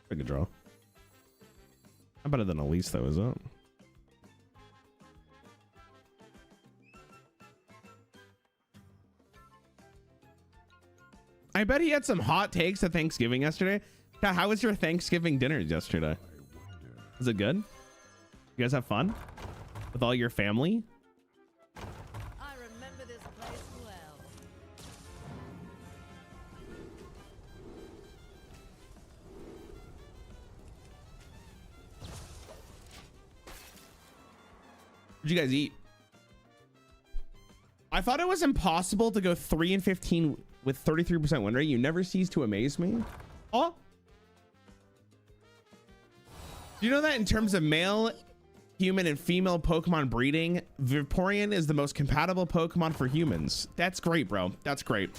Good draw. I'm better than Elise though, is it? I bet he had some hot takes at Thanksgiving yesterday. Yeah, how was your Thanksgiving dinner yesterday? Was it good? You guys have fun with all your family? I remember this place well. What'd you guys eat? I thought it was impossible to go 3-15 with 33% win rate. You never cease to amaze me. Oh, do you know that in terms of male, human, and female Pokemon breeding, Vaporeon is the most compatible Pokemon for humans? That's great, bro. That's great.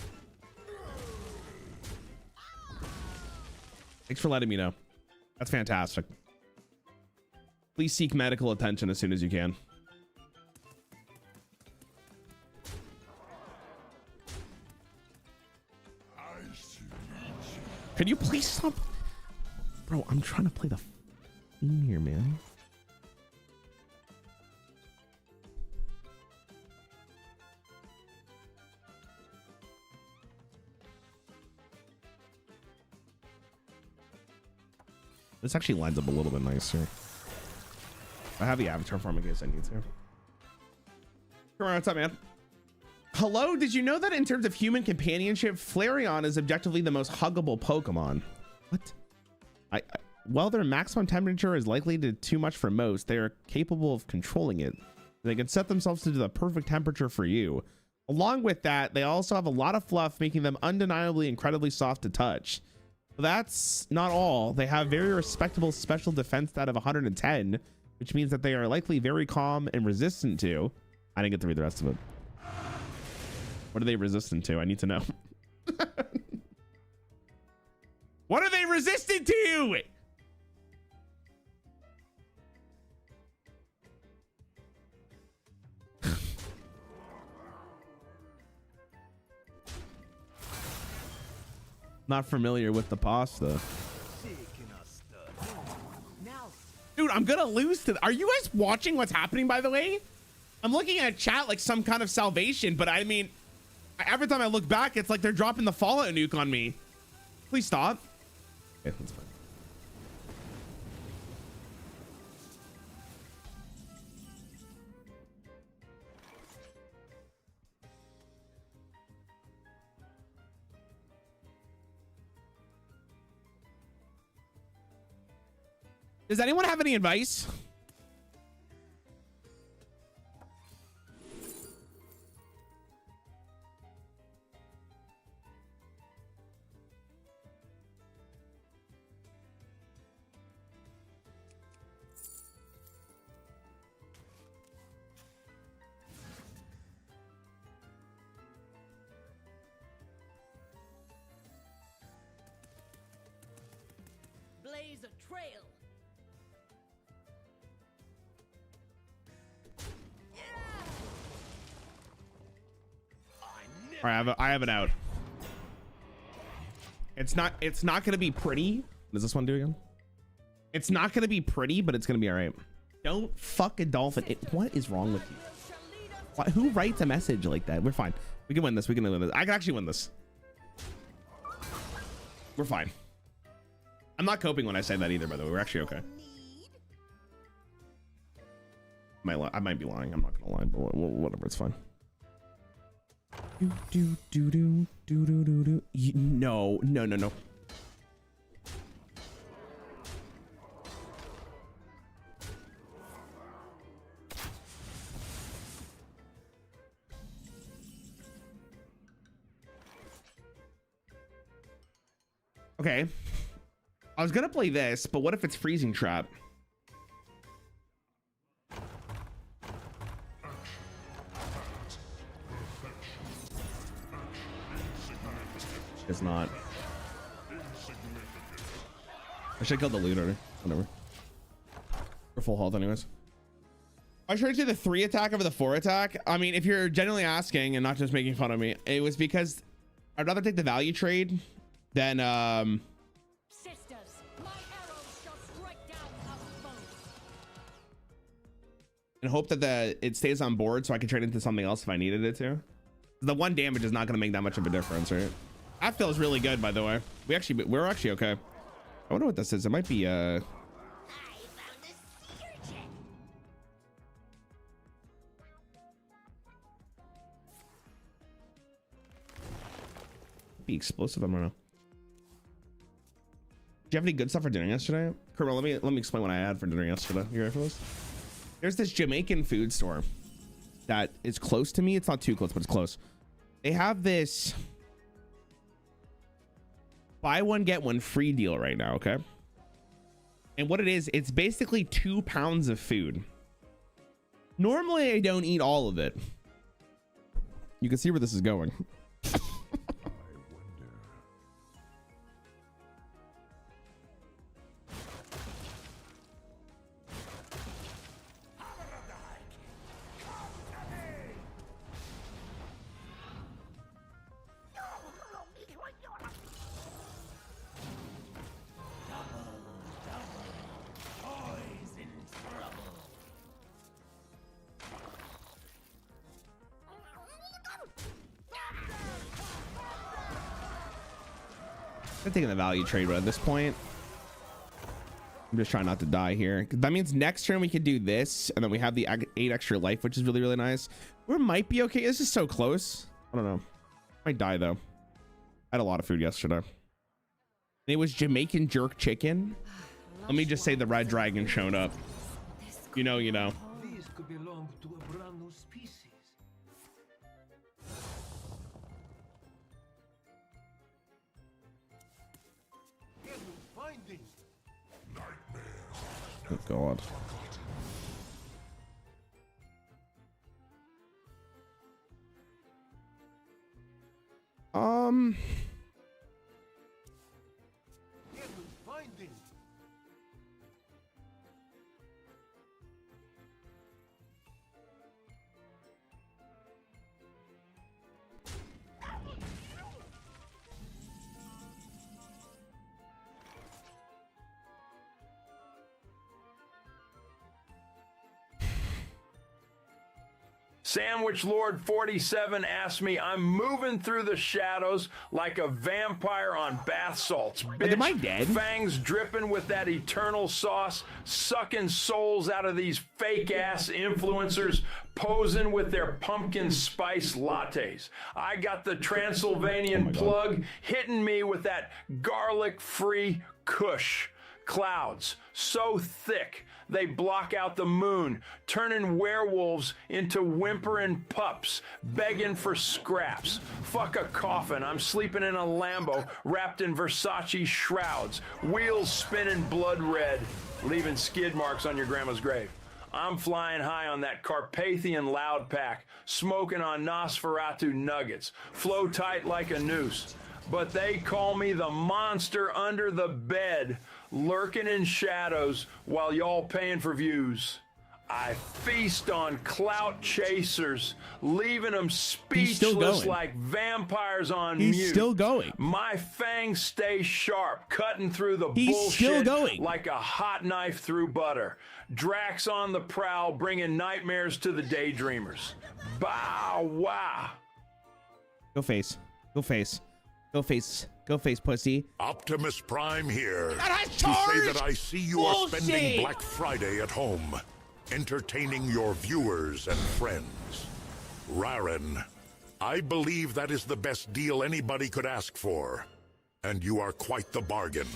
Thanks for letting me know. That's fantastic. Please seek medical attention as soon as you can. Can you please stop? Bro, I'm trying to play the theme here, man. This actually lines up a little bit nicer. I have the avatar form in case I need to. Come on, what's up, man? Hello, did you know that in terms of human companionship, Flareon is objectively the most huggable Pokemon? What? While their maximum temperature is likely to too much for most, they are capable of controlling it. They can set themselves to the perfect temperature for you. Along with that, they also have a lot of fluff, making them undeniably incredibly soft to touch. But that's not all. They have very respectable special defense stat of 110, which means that they are likely very calm and resistant to. I didn't get to read the rest of it. What are they resistant to? I need to know. What are they resistant to? Not familiar with the pasta. Dude, I'm gonna lose to. Are you guys watching what's happening, by the way? I'm looking at chat like some kind of salvation, but I mean, every time I look back, it's like they're dropping the Fallout nuke on me. Please stop. Okay, that's fine. Does anyone have any advice? Blaze a trail. All right, I have it out. It's not gonna be pretty. What does this one do again? It's not gonna be pretty, but it's gonna be all right. Don't fuck a dolphin. What is wrong with you? Who writes a message like that? We're fine. We can win this. We can win this. I can actually win this. We're fine. I'm not coping when I say that either, by the way. We're actually okay. I might be lying. I'm not gonna lie, but whatever. It's fine. No. Okay. I was gonna play this, but what if it's freezing trap? It's not. I should kill the looter. Whatever. We're full health anyways. I tried to do the 3 attack over the 4 attack. I mean, if you're genuinely asking and not just making fun of me, it was because I'd rather take the value trade than Sisters, my arrows shall strike down our foes. and hope that it stays on board so I can trade into something else if I needed it to. The 1 damage is not going to make that much of a difference, right? That feels really good, by the way. We're actually okay. I wonder what this is. It might be be explosive. I don't know. Do you have any good stuff for dinner yesterday? Kermel, let me explain what I had for dinner yesterday. You ready for this? There's this Jamaican food store that is close to me. It's not too close, but it's close. They have this buy one get one free deal right now. Okay, and what it is, it's basically 2 pounds of food. Normally I don't eat all of it. You can see where this is going. I'm taking the value trade, but at this point I'm just trying not to die here. That means next turn we could do this, and then we have the 8 extra life, which is really, really nice. We might be okay. This is so close. I don't know. Might die though. I had a lot of food yesterday. It was Jamaican jerk chicken. Let me just say the red dragon showed up. You know. These could belong to a brand new species. Finding. Oh God. Finding. Sandwich Lord 47 asked me, I'm moving through the shadows like a vampire on bath salts. Bitch, am I dead? Fangs dripping with that eternal sauce, sucking souls out of these fake-ass influencers, posing with their pumpkin spice lattes. I got the Transylvanian plug hitting me with that garlic-free kush. Clouds so thick they block out the moon, turning werewolves into whimpering pups, begging for scraps. Fuck a coffin, I'm sleeping in a Lambo, wrapped in Versace shrouds, wheels spinning blood red, leaving skid marks on your grandma's grave. I'm flying high on that Carpathian loud pack, smoking on Nosferatu nuggets, flow tight like a noose. But they call me the monster under the bed, lurking in shadows while y'all paying for views. I feast on clout chasers, leaving them speechless like vampires on mute. He's still going. My fangs stay sharp, cutting through the He's bullshit still going. like a hot knife through butter. Drax on the prowl, bringing nightmares to the daydreamers. Bow wow. Go face. Go face. Go face. Go face, pussy. Optimus Prime here That has to say charge! that I see you are spending Black Friday at home, entertaining your viewers and friends. Rarran, I believe that is the best deal anybody could ask for, and you are quite the bargain.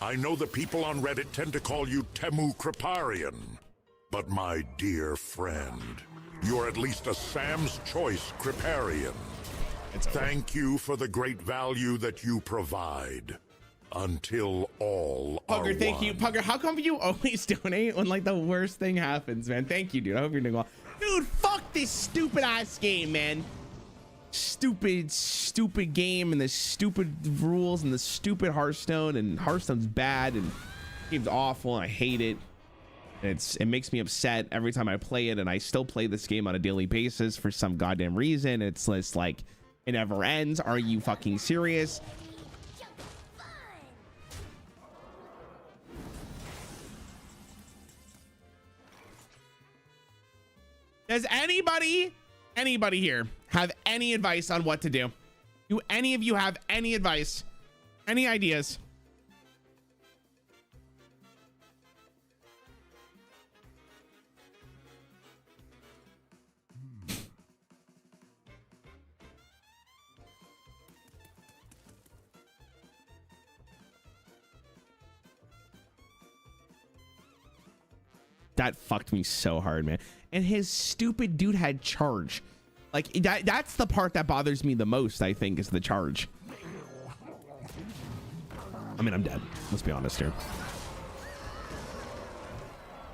I know the people on Reddit tend to call you Temu Kriparian, but my dear friend, you're at least a Sam's Choice Kriparian. Thank you for the great value that you provide. Until all Pugger, are thank one. you. Pugger, how come you always donate when like the worst thing happens, man? Thank you, dude. I hope you're doing well. Dude, fuck this stupid ass game, man. Stupid game and the stupid rules and the stupid Hearthstone, and Hearthstone's bad and the game's awful and I hate it. It makes me upset every time I play it, and I still play this game on a daily basis for some goddamn reason. It's just like it never ends. Are you fucking serious? Does anybody here have any advice on what to do? Do any of you have any advice? Any ideas? That fucked me so hard, man. And his stupid dude had charge. Like that's the part that bothers me the most, I think, is the charge. I mean, I'm dead. Let's be honest here.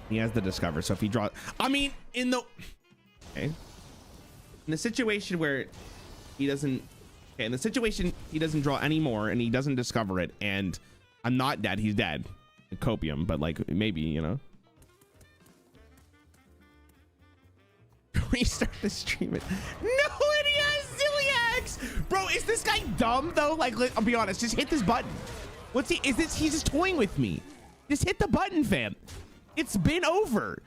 He has the discover, so if he draws, I mean, in the situation where he doesn't, okay, in the situation he doesn't draw anymore and he doesn't discover it, and I'm not dead, he's dead. Copium, but like maybe, you know. Restart the stream it. No, and he has Ziliax! Bro, is this guy dumb though? Like, I'll be honest, just hit this button. What's he, is this, he's just toying with me. Just hit the button, fam. It's been over.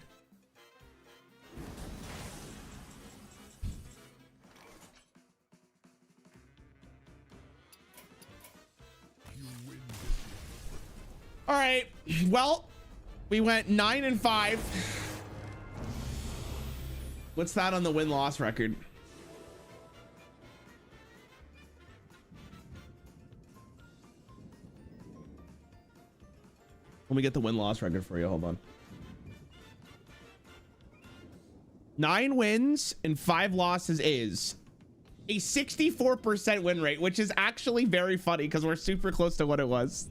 All right, well, we went 9 and 5. What's that on the win-loss record? Let me get the win-loss record for you. Hold on. 9 wins and 5 losses is a 64% win rate, which is actually very funny because we're super close to what it was.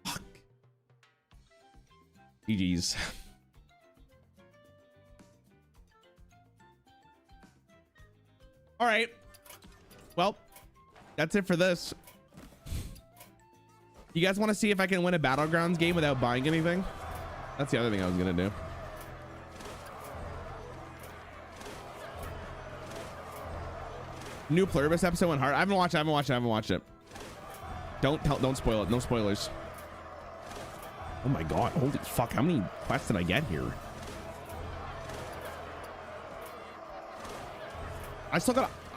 Fuck. GG's. All right. Well, that's it for this. You guys want to see if I can win a Battlegrounds game without buying anything? That's the other thing I was going to do. New Pluribus episode went hard. I haven't watched it. Don't spoil it. No spoilers. Oh my God. Holy fuck. How many quests did I get here? I'm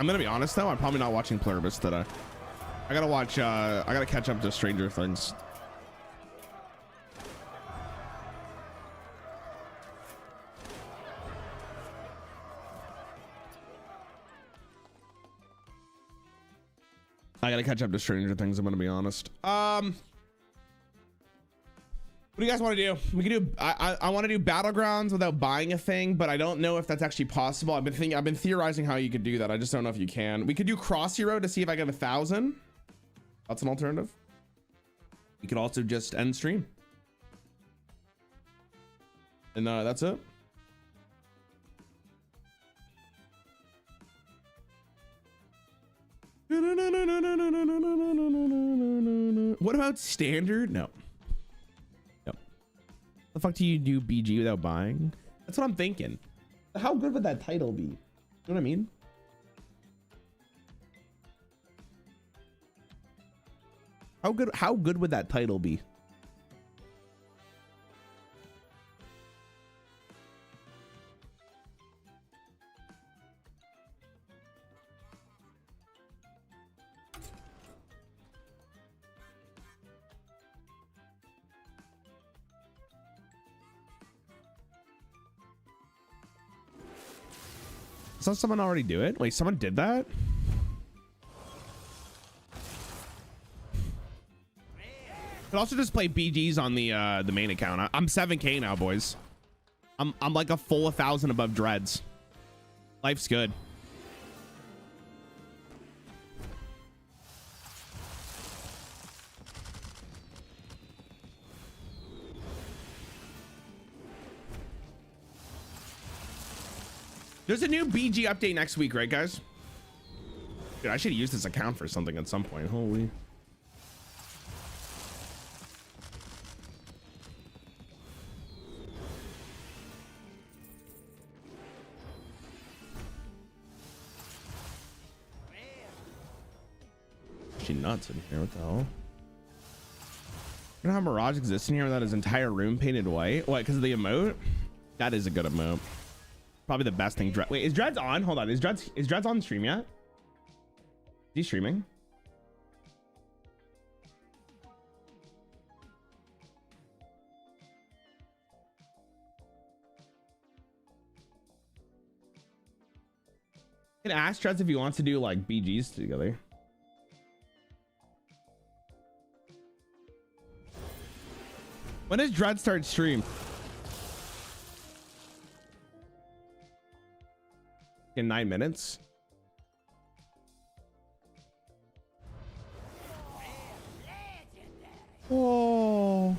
gonna be honest though, I'm probably not watching Pluribus today. I gotta catch up to Stranger Things. I'm gonna be honest. What do you guys want to do? We can do. I want to do Battlegrounds without buying a thing, but I don't know if that's actually possible. I've been theorizing how you could do that. I just don't know if you can. We could do Cross Hero to see if I get 1,000. That's an alternative. We could also just end stream, and that's it. What about standard? No. The fuck do you do BG without buying? That's what I'm thinking. How good would that title be? You know what I mean? How good would that title be? Saw someone already do it? Wait, someone did that? Could also just play BGs on the main account. I'm 7K now, boys. I'm like a full 1,000 above dreads. Life's good. There's a new BG update next week, right, guys? Dude, I should use this account for something at some point. Holy. She nuts in here. What the hell? You know how Mirage exists in here without his entire room painted white? What, because of the emote? That is a good emote. Probably the best thing. Wait, is Dreads on? Hold on. Is Dreads on stream yet? he streaming? You can ask Treads if he wants to do like BGs together. When does Dread start stream? In 9 minutes. Whoa.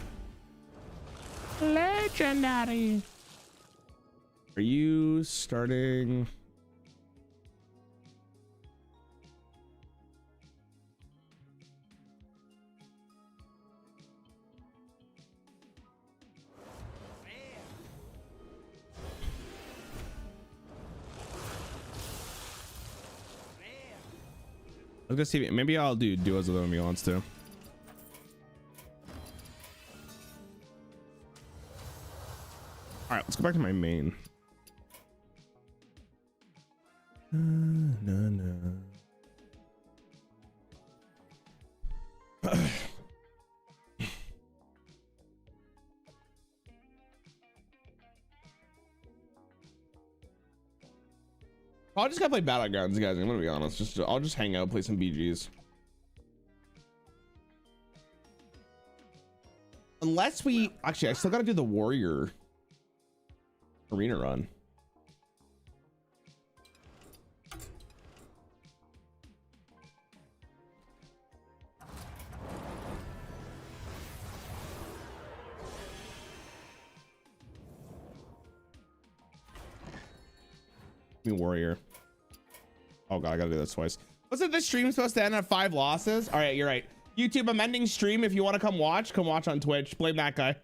Legendary. Are you starting? I was gonna see, maybe I'll do duos with him if he wants to. All right, let's go back to my main. I'll just gotta play Battlegrounds, guys. I'm gonna be honest. I'll just hang out, play some BGs. Unless we actually, I still gotta do the Warrior arena run. Warrior. Oh god, I gotta do this twice. Wasn't this stream supposed to end at 5 losses? All right, you're right. YouTube, I'm ending stream. If you want to come watch on Twitch. Blame that guy.